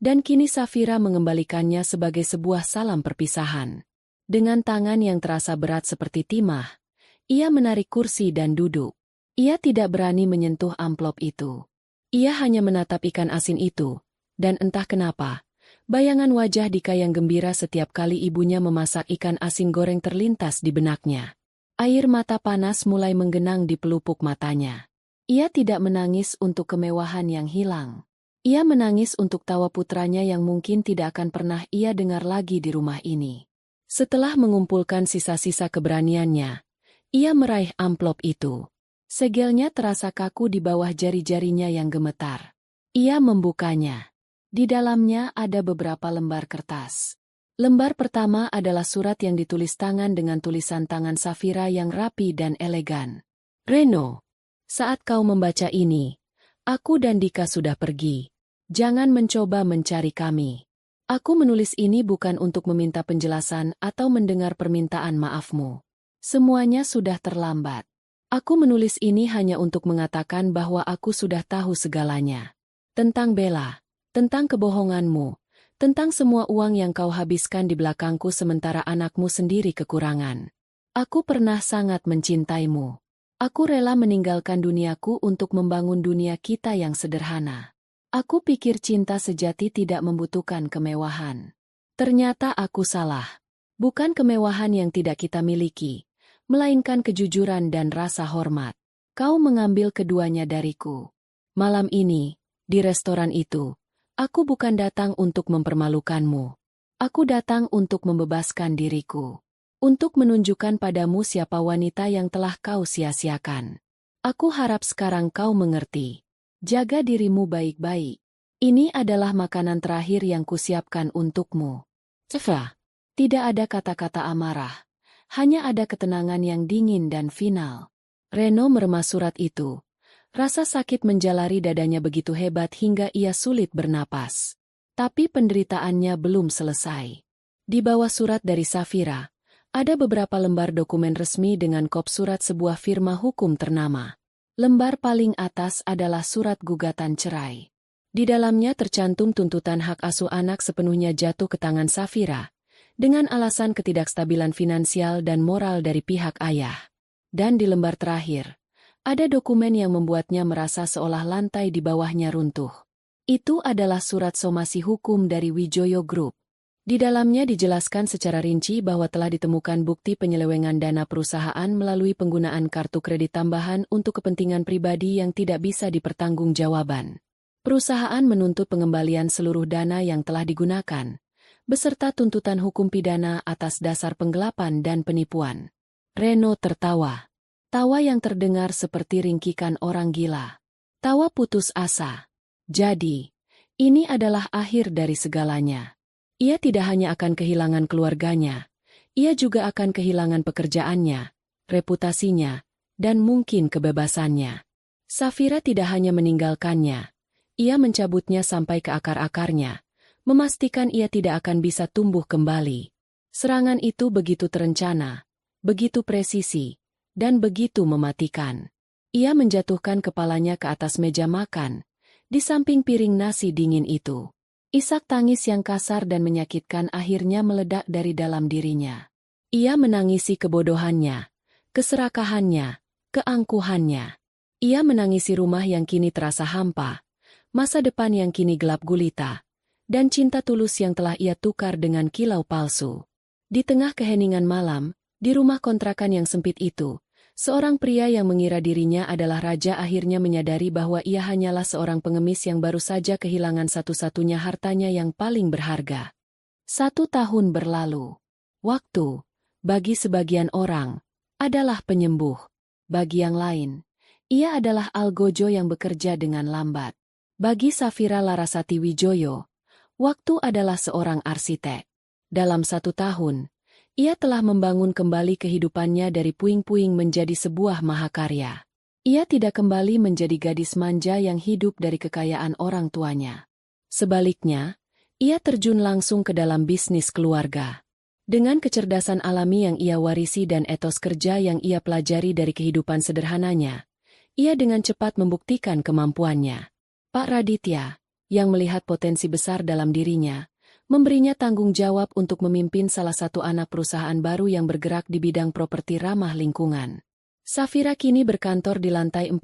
Dan kini Safira mengembalikannya sebagai sebuah salam perpisahan. Dengan tangan yang terasa berat seperti timah, ia menarik kursi dan duduk. Ia tidak berani menyentuh amplop itu. Ia hanya menatap ikan asin itu, dan entah kenapa, bayangan wajah Dika yang gembira setiap kali ibunya memasak ikan asin goreng terlintas di benaknya. Air mata panas mulai menggenang di pelupuk matanya. Ia tidak menangis untuk kemewahan yang hilang. Ia menangis untuk tawa putranya yang mungkin tidak akan pernah ia dengar lagi di rumah ini. Setelah mengumpulkan sisa-sisa keberaniannya, ia meraih amplop itu. Segelnya terasa kaku di bawah jari-jarinya yang gemetar. Ia membukanya. Di dalamnya ada beberapa lembar kertas. Lembar pertama adalah surat yang ditulis tangan dengan tulisan tangan Safira yang rapi dan elegan. Reno, saat kau membaca ini, aku dan Dika sudah pergi. Jangan mencoba mencari kami. Aku menulis ini bukan untuk meminta penjelasan atau mendengar permintaan maafmu. Semuanya sudah terlambat. Aku menulis ini hanya untuk mengatakan bahwa aku sudah tahu segalanya. Tentang Bella, tentang kebohonganmu, tentang semua uang yang kau habiskan di belakangku sementara anakmu sendiri kekurangan. Aku pernah sangat mencintaimu. Aku rela meninggalkan duniaku untuk membangun dunia kita yang sederhana. Aku pikir cinta sejati tidak membutuhkan kemewahan. Ternyata aku salah. Bukan kemewahan yang tidak kita miliki, melainkan kejujuran dan rasa hormat. Kau mengambil keduanya dariku. Malam ini, di restoran itu, aku bukan datang untuk mempermalukanmu. Aku datang untuk membebaskan diriku. Untuk menunjukkan padamu siapa wanita yang telah kau sia-siakan. Aku harap sekarang kau mengerti. Jaga dirimu baik-baik. Ini adalah makanan terakhir yang kusiapkan untukmu. Eva, tidak ada kata-kata amarah. Hanya ada ketenangan yang dingin dan final. Reno meremas surat itu. Rasa sakit menjalari dadanya begitu hebat hingga ia sulit bernapas. Tapi penderitaannya belum selesai. Di bawah surat dari Safira, ada beberapa lembar dokumen resmi dengan kop surat sebuah firma hukum ternama. Lembar paling atas adalah surat gugatan cerai. Di dalamnya tercantum tuntutan hak asuh anak sepenuhnya jatuh ke tangan Safira, dengan alasan ketidakstabilan finansial dan moral dari pihak ayah. Dan di lembar terakhir, Ada dokumen yang membuatnya merasa seolah lantai di bawahnya runtuh. Itu adalah surat somasi hukum dari Wijoyo Group. Di dalamnya dijelaskan secara rinci bahwa telah ditemukan bukti penyelewengan dana perusahaan melalui penggunaan kartu kredit tambahan untuk kepentingan pribadi yang tidak bisa dipertanggungjawabkan. Perusahaan menuntut pengembalian seluruh dana yang telah digunakan, beserta tuntutan hukum pidana atas dasar penggelapan dan penipuan. Reno tertawa. Tawa yang terdengar seperti ringkikan orang gila. Tawa putus asa. Jadi, ini adalah akhir dari segalanya. Ia tidak hanya akan kehilangan keluarganya, ia juga akan kehilangan pekerjaannya, reputasinya, dan mungkin kebebasannya. Safira tidak hanya meninggalkannya, ia mencabutnya sampai ke akar-akarnya, memastikan ia tidak akan bisa tumbuh kembali. Serangan itu begitu terencana, begitu presisi, dan begitu mematikan. Ia menjatuhkan kepalanya ke atas meja makan, di samping piring nasi dingin itu. Isak tangis yang kasar dan menyakitkan akhirnya meledak dari dalam dirinya. Ia menangisi kebodohannya, keserakahannya, keangkuhannya. Ia menangisi rumah yang kini terasa hampa, masa depan yang kini gelap gulita, dan cinta tulus yang telah ia tukar dengan kilau palsu. Di tengah keheningan malam, di rumah kontrakan yang sempit itu, seorang pria yang mengira dirinya adalah raja akhirnya menyadari bahwa ia hanyalah seorang pengemis yang baru saja kehilangan satu-satunya hartanya yang paling berharga. 1 tahun berlalu. Waktu, bagi sebagian orang, adalah penyembuh. Bagi yang lain, ia adalah algojo yang bekerja dengan lambat. Bagi Safira Larasati Wijoyo, waktu adalah seorang arsitek. Dalam 1 tahun, ia telah membangun kembali kehidupannya dari puing-puing menjadi sebuah mahakarya. Ia tidak kembali menjadi gadis manja yang hidup dari kekayaan orang tuanya. Sebaliknya, ia terjun langsung ke dalam bisnis keluarga. Dengan kecerdasan alami yang ia warisi dan etos kerja yang ia pelajari dari kehidupan sederhananya, ia dengan cepat membuktikan kemampuannya. Pak Raditya, yang melihat potensi besar dalam dirinya, memberinya tanggung jawab untuk memimpin salah satu anak perusahaan baru yang bergerak di bidang properti ramah lingkungan. Safira kini berkantor di lantai 48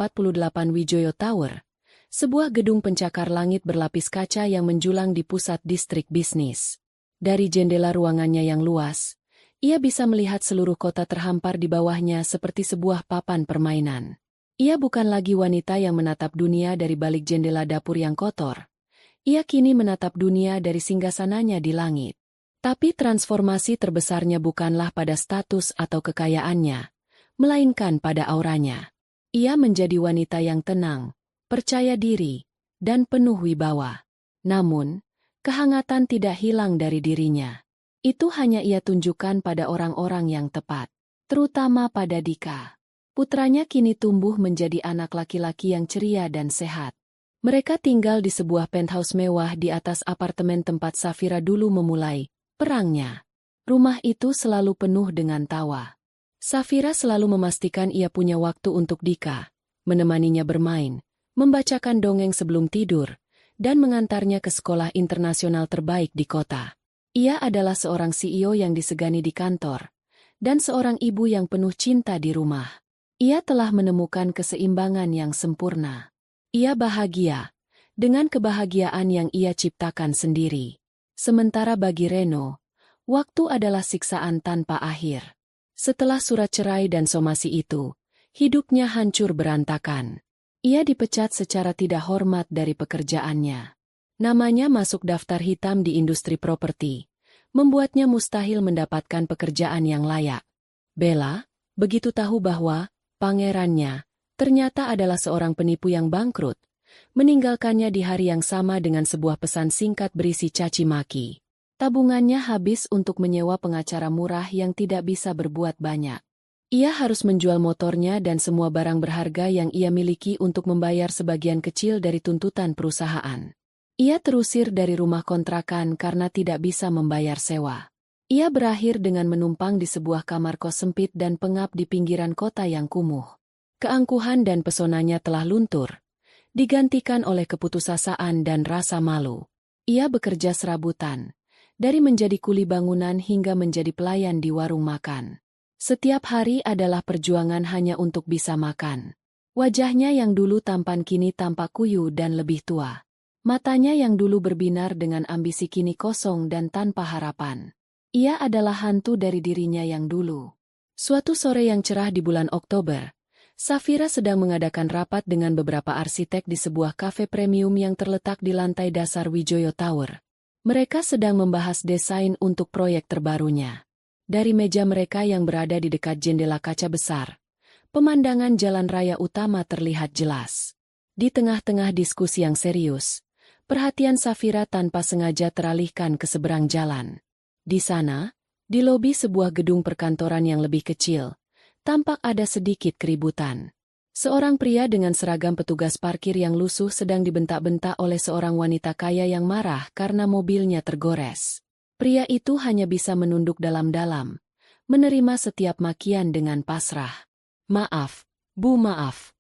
Wijoyo Tower, sebuah gedung pencakar langit berlapis kaca yang menjulang di pusat distrik bisnis. Dari jendela ruangannya yang luas, ia bisa melihat seluruh kota terhampar di bawahnya seperti sebuah papan permainan. Ia bukan lagi wanita yang menatap dunia dari balik jendela dapur yang kotor. Ia kini menatap dunia dari singgasananya di langit. Tapi transformasi terbesarnya bukanlah pada status atau kekayaannya, melainkan pada auranya. Ia menjadi wanita yang tenang, percaya diri, dan penuh wibawa. Namun, kehangatan tidak hilang dari dirinya. Itu hanya ia tunjukkan pada orang-orang yang tepat, terutama pada Dika. Putranya kini tumbuh menjadi anak laki-laki yang ceria dan sehat. Mereka tinggal di sebuah penthouse mewah di atas apartemen tempat Safira dulu memulai perangnya. Rumah itu selalu penuh dengan tawa. Safira selalu memastikan ia punya waktu untuk Dika, menemaninya bermain, membacakan dongeng sebelum tidur, dan mengantarnya ke sekolah internasional terbaik di kota. Ia adalah seorang CEO yang disegani di kantor, dan seorang ibu yang penuh cinta di rumah. Ia telah menemukan keseimbangan yang sempurna. Ia bahagia, dengan kebahagiaan yang ia ciptakan sendiri. Sementara bagi Reno, waktu adalah siksaan tanpa akhir. Setelah surat cerai dan somasi itu, hidupnya hancur berantakan. Ia dipecat secara tidak hormat dari pekerjaannya. Namanya masuk daftar hitam di industri properti, membuatnya mustahil mendapatkan pekerjaan yang layak. Bella, begitu tahu bahwa pangerannya ternyata adalah seorang penipu yang bangkrut, meninggalkannya di hari yang sama dengan sebuah pesan singkat berisi caci maki. Tabungannya habis untuk menyewa pengacara murah yang tidak bisa berbuat banyak. Ia harus menjual motornya dan semua barang berharga yang ia miliki untuk membayar sebagian kecil dari tuntutan perusahaan. Ia terusir dari rumah kontrakan karena tidak bisa membayar sewa. Ia berakhir dengan menumpang di sebuah kamar kos sempit dan pengap di pinggiran kota yang kumuh. Keangkuhan dan pesonanya telah luntur, digantikan oleh keputusasaan dan rasa malu. Ia bekerja serabutan, dari menjadi kuli bangunan hingga menjadi pelayan di warung makan. Setiap hari adalah perjuangan hanya untuk bisa makan. Wajahnya yang dulu tampan kini tampak kuyu dan lebih tua. Matanya yang dulu berbinar dengan ambisi kini kosong dan tanpa harapan. Ia adalah hantu dari dirinya yang dulu. Suatu sore yang cerah di bulan Oktober, Safira sedang mengadakan rapat dengan beberapa arsitek di sebuah kafe premium yang terletak di lantai dasar Wijoyo Tower. Mereka sedang membahas desain untuk proyek terbarunya. Dari meja mereka yang berada di dekat jendela kaca besar, pemandangan jalan raya utama terlihat jelas. Di tengah-tengah diskusi yang serius, perhatian Safira tanpa sengaja teralihkan ke seberang jalan. Di sana, di lobi sebuah gedung perkantoran yang lebih kecil, tampak ada sedikit keributan. Seorang pria dengan seragam petugas parkir yang lusuh sedang dibentak-bentak oleh seorang wanita kaya yang marah karena mobilnya tergores. Pria itu hanya bisa menunduk dalam-dalam, menerima setiap makian dengan pasrah. "Maaf, Bu, maaf."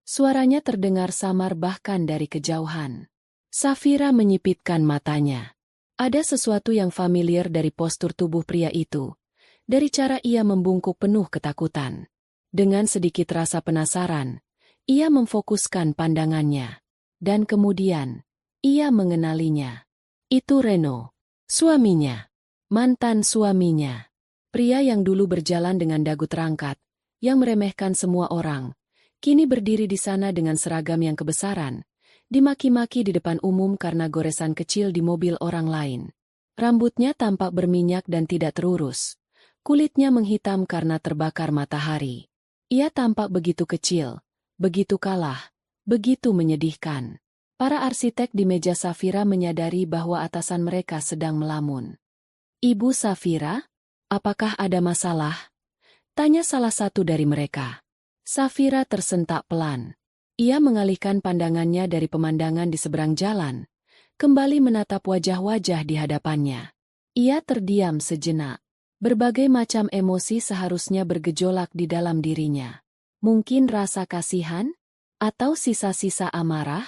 Suaranya terdengar samar bahkan dari kejauhan. Safira menyipitkan matanya. Ada sesuatu yang familiar dari postur tubuh pria itu, dari cara ia membungkuk penuh ketakutan. Dengan sedikit rasa penasaran, ia memfokuskan pandangannya. Dan kemudian, ia mengenalinya. Itu Reno, suaminya, mantan suaminya. Pria yang dulu berjalan dengan dagu terangkat, yang meremehkan semua orang, kini berdiri di sana dengan seragam yang kebesaran, dimaki-maki di depan umum karena goresan kecil di mobil orang lain. Rambutnya tampak berminyak dan tidak terurus. Kulitnya menghitam karena terbakar matahari. Ia tampak begitu kecil, begitu kalah, begitu menyedihkan. Para arsitek di meja Safira menyadari bahwa atasan mereka sedang melamun. "Ibu Safira, apakah ada masalah?" tanya salah satu dari mereka. Safira tersentak pelan. Ia mengalihkan pandangannya dari pemandangan di seberang jalan, kembali menatap wajah-wajah di hadapannya. Ia terdiam sejenak. Berbagai macam emosi seharusnya bergejolak di dalam dirinya. Mungkin rasa kasihan, atau sisa-sisa amarah,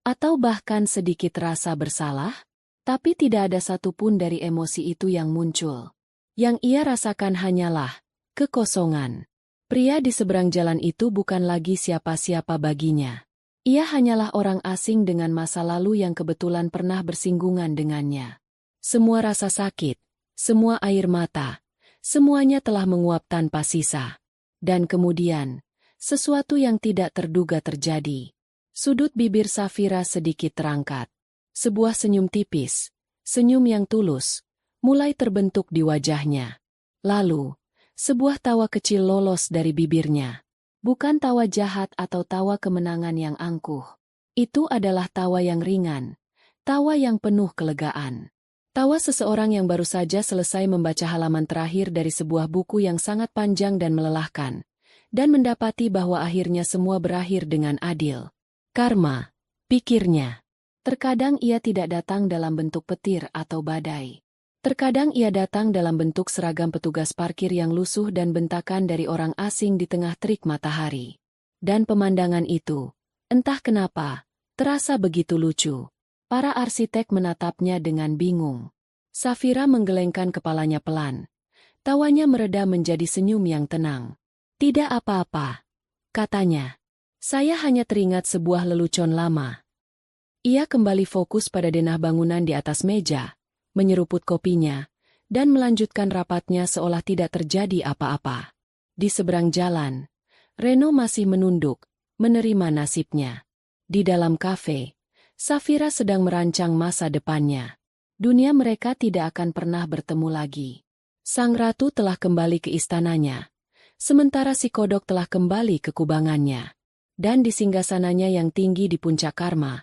atau bahkan sedikit rasa bersalah, tapi tidak ada satupun dari emosi itu yang muncul. Yang ia rasakan hanyalah kekosongan. Pria di seberang jalan itu bukan lagi siapa-siapa baginya. Ia hanyalah orang asing dengan masa lalu yang kebetulan pernah bersinggungan dengannya. Semua rasa sakit, semua air mata, semuanya telah menguap tanpa sisa. Dan kemudian, sesuatu yang tidak terduga terjadi. Sudut bibir Safira sedikit terangkat. Sebuah senyum tipis, senyum yang tulus, mulai terbentuk di wajahnya. Lalu, sebuah tawa kecil lolos dari bibirnya. Bukan tawa jahat atau tawa kemenangan yang angkuh. Itu adalah tawa yang ringan, tawa yang penuh kelegaan. Tawa seseorang yang baru saja selesai membaca halaman terakhir dari sebuah buku yang sangat panjang dan melelahkan, dan mendapati bahwa akhirnya semua berakhir dengan adil. Karma, pikirnya. Terkadang ia tidak datang dalam bentuk petir atau badai. Terkadang ia datang dalam bentuk seragam petugas parkir yang lusuh dan bentakan dari orang asing di tengah terik matahari. Dan pemandangan itu, entah kenapa, terasa begitu lucu. Para arsitek menatapnya dengan bingung. Safira menggelengkan kepalanya pelan. Tawanya mereda menjadi senyum yang tenang. "Tidak apa-apa," katanya. "Saya hanya teringat sebuah lelucon lama." Ia kembali fokus pada denah bangunan di atas meja, menyeruput kopinya, dan melanjutkan rapatnya seolah tidak terjadi apa-apa. Di seberang jalan, Reno masih menunduk, menerima nasibnya. Di dalam kafe, Safira sedang merancang masa depannya. Dunia mereka tidak akan pernah bertemu lagi. Sang ratu telah kembali ke istananya, sementara si kodok telah kembali ke kubangannya. Dan di singgasananya yang tinggi di puncak Karma,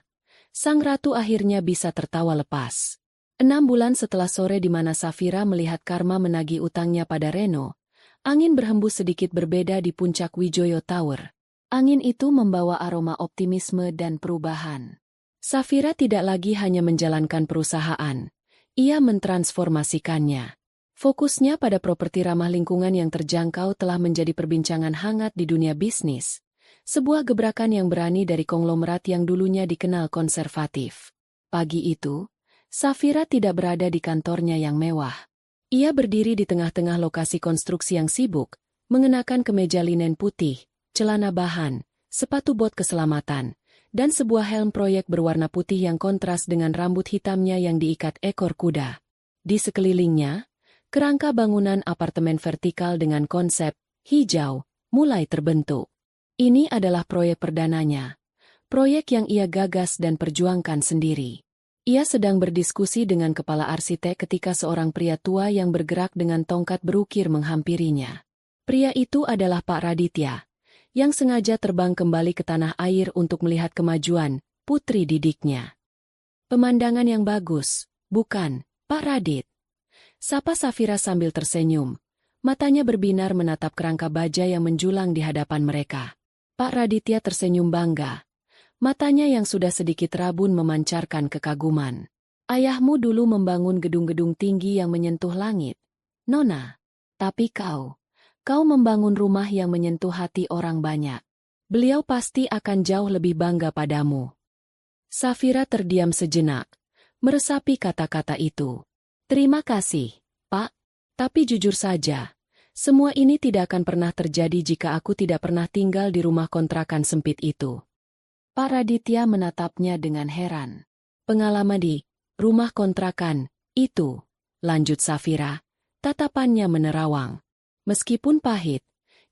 sang ratu akhirnya bisa tertawa lepas. 6 bulan setelah sore di mana Safira melihat Karma menagih utangnya pada Reno, angin berhembus sedikit berbeda di puncak Wijoyo Tower. Angin itu membawa aroma optimisme dan perubahan. Safira tidak lagi hanya menjalankan perusahaan, ia mentransformasikannya. Fokusnya pada properti ramah lingkungan yang terjangkau telah menjadi perbincangan hangat di dunia bisnis, sebuah gebrakan yang berani dari konglomerat yang dulunya dikenal konservatif. Pagi itu, Safira tidak berada di kantornya yang mewah. Ia berdiri di tengah-tengah lokasi konstruksi yang sibuk, mengenakan kemeja linen putih, celana bahan, sepatu bot keselamatan, dan sebuah helm proyek berwarna putih yang kontras dengan rambut hitamnya yang diikat ekor kuda. Di sekelilingnya, kerangka bangunan apartemen vertikal dengan konsep hijau mulai terbentuk. Ini adalah proyek perdananya, proyek yang ia gagas dan perjuangkan sendiri. Ia sedang berdiskusi dengan kepala arsitek ketika seorang pria tua yang bergerak dengan tongkat berukir menghampirinya. Pria itu adalah Pak Raditya, yang sengaja terbang kembali ke tanah air untuk melihat kemajuan putri didiknya. Pemandangan yang bagus, bukan, Pak Radit? Sapa Safira sambil tersenyum. Matanya berbinar menatap kerangka baja yang menjulang di hadapan mereka. Pak Raditya tersenyum bangga. Matanya yang sudah sedikit rabun memancarkan kekaguman. Ayahmu dulu membangun gedung-gedung tinggi yang menyentuh langit, Nona. Tapi kau membangun rumah yang menyentuh hati orang banyak. Beliau pasti akan jauh lebih bangga padamu. Safira terdiam sejenak, meresapi kata-kata itu. Terima kasih, Pak. Tapi jujur saja, semua ini tidak akan pernah terjadi jika aku tidak pernah tinggal di rumah kontrakan sempit itu. Pak Raditya menatapnya dengan heran. Pengalaman di rumah kontrakan itu, lanjut Safira, tatapannya menerawang. Meskipun pahit,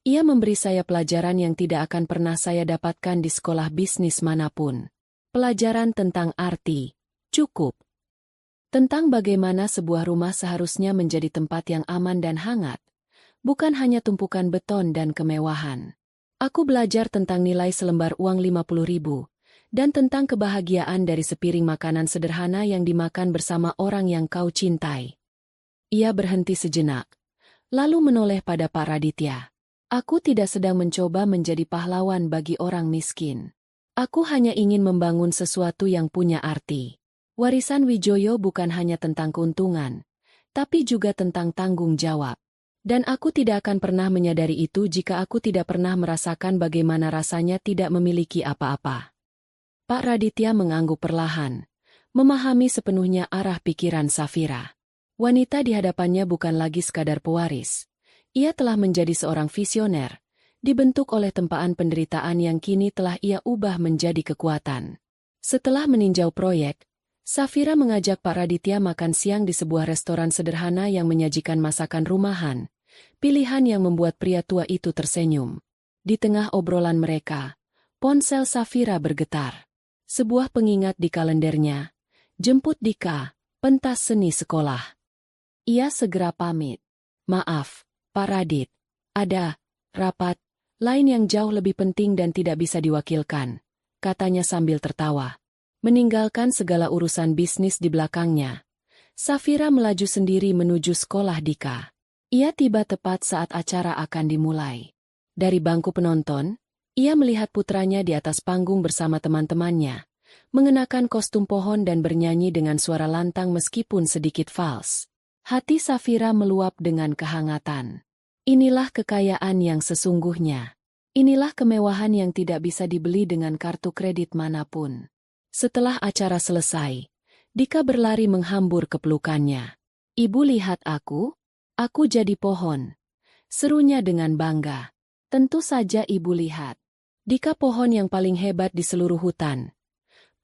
ia memberi saya pelajaran yang tidak akan pernah saya dapatkan di sekolah bisnis manapun. Pelajaran tentang arti, cukup. Tentang bagaimana sebuah rumah seharusnya menjadi tempat yang aman dan hangat, bukan hanya tumpukan beton dan kemewahan. Aku belajar tentang nilai selembar uang 50.000, dan tentang kebahagiaan dari sepiring makanan sederhana yang dimakan bersama orang yang kau cintai. Ia berhenti sejenak, lalu menoleh pada Pak Raditya. Aku tidak sedang mencoba menjadi pahlawan bagi orang miskin. Aku hanya ingin membangun sesuatu yang punya arti. Warisan Wijoyo bukan hanya tentang keuntungan, tapi juga tentang tanggung jawab. Dan aku tidak akan pernah menyadari itu jika aku tidak pernah merasakan bagaimana rasanya tidak memiliki apa-apa. Pak Raditya mengangguk perlahan, memahami sepenuhnya arah pikiran Safira. Wanita di hadapannya bukan lagi sekadar pewaris. Ia telah menjadi seorang visioner, dibentuk oleh tempaan penderitaan yang kini telah ia ubah menjadi kekuatan. Setelah meninjau proyek, Safira mengajak Pak Raditya makan siang di sebuah restoran sederhana yang menyajikan masakan rumahan, pilihan yang membuat pria tua itu tersenyum. Di tengah obrolan mereka, ponsel Safira bergetar. Sebuah pengingat di kalendernya, jemput Dika, pentas seni sekolah. Ia segera pamit. Maaf, Pak Radit, ada rapat lain yang jauh lebih penting dan tidak bisa diwakilkan, katanya sambil tertawa. Meninggalkan segala urusan bisnis di belakangnya, Safira melaju sendiri menuju sekolah Dika. Ia tiba tepat saat acara akan dimulai. Dari bangku penonton, ia melihat putranya di atas panggung bersama teman-temannya, mengenakan kostum pohon dan bernyanyi dengan suara lantang meskipun sedikit fals. Hati Safira meluap dengan kehangatan. Inilah kekayaan yang sesungguhnya. Inilah kemewahan yang tidak bisa dibeli dengan kartu kredit manapun. Setelah acara selesai, Dika berlari menghambur ke pelukannya. Ibu lihat aku jadi pohon. Serunya dengan bangga. Tentu saja ibu lihat. Dika pohon yang paling hebat di seluruh hutan.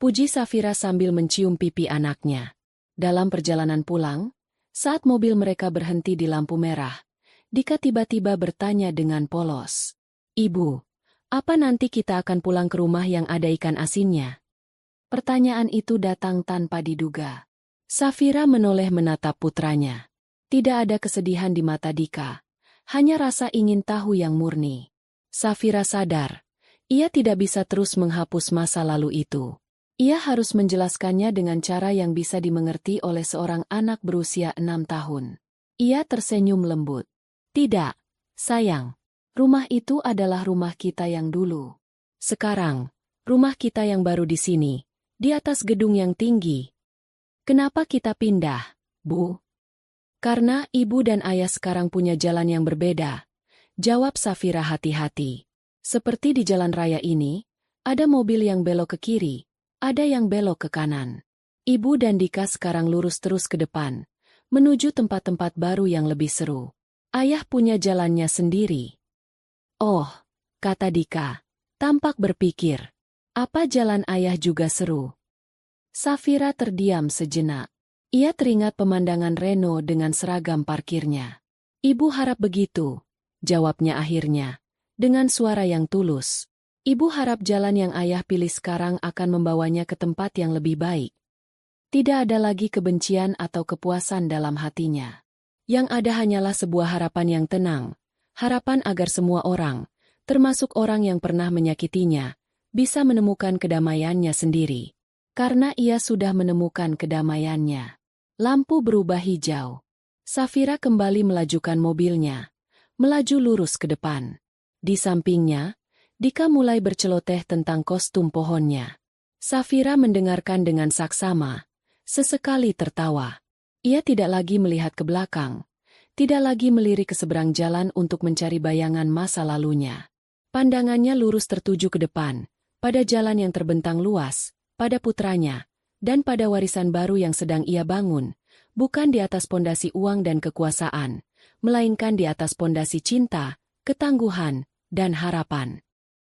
Puji Safira sambil mencium pipi anaknya. Dalam perjalanan pulang, saat mobil mereka berhenti di lampu merah, Dika tiba-tiba bertanya dengan polos. Ibu, apa nanti kita akan pulang ke rumah yang ada ikan asinnya? Pertanyaan itu datang tanpa diduga. Safira menoleh menatap putranya. Tidak ada kesedihan di mata Dika, hanya rasa ingin tahu yang murni. Safira sadar, ia tidak bisa terus menghapus masa lalu itu. Ia harus menjelaskannya dengan cara yang bisa dimengerti oleh seorang anak berusia 6 tahun. Ia tersenyum lembut. Tidak, sayang. Rumah itu adalah rumah kita yang dulu. Sekarang, rumah kita yang baru di sini. Di atas gedung yang tinggi. Kenapa kita pindah, Bu? Karena ibu dan ayah sekarang punya jalan yang berbeda, jawab Safira hati-hati. Seperti di jalan raya ini, ada mobil yang belok ke kiri, ada yang belok ke kanan. Ibu dan Dika sekarang lurus terus ke depan, menuju tempat-tempat baru yang lebih seru. Ayah punya jalannya sendiri. Oh, kata Dika, Tampak berpikir, apa jalan ayah juga seru. Safira terdiam sejenak. Ia teringat pemandangan Reno dengan seragam parkirnya. Ibu harap begitu, jawabnya akhirnya, dengan suara yang tulus. Ibu harap jalan yang ayah pilih sekarang akan membawanya ke tempat yang lebih baik. Tidak ada lagi kebencian atau kepuasan dalam hatinya. Yang ada hanyalah sebuah harapan yang tenang, harapan agar semua orang, termasuk orang yang pernah menyakitinya, bisa menemukan kedamaiannya sendiri. Karena ia sudah menemukan kedamaiannya. Lampu berubah hijau. Safira kembali melajukan mobilnya, melaju lurus ke depan. Di sampingnya, Dika mulai berceloteh tentang kostum pohonnya. Safira mendengarkan dengan saksama, sesekali tertawa. Ia tidak lagi melihat ke belakang, tidak lagi melirik ke seberang jalan untuk mencari bayangan masa lalunya. Pandangannya lurus tertuju ke depan, pada jalan yang terbentang luas, pada putranya, dan pada warisan baru yang sedang ia bangun, bukan di atas pondasi uang dan kekuasaan, melainkan di atas pondasi cinta, ketangguhan, dan harapan.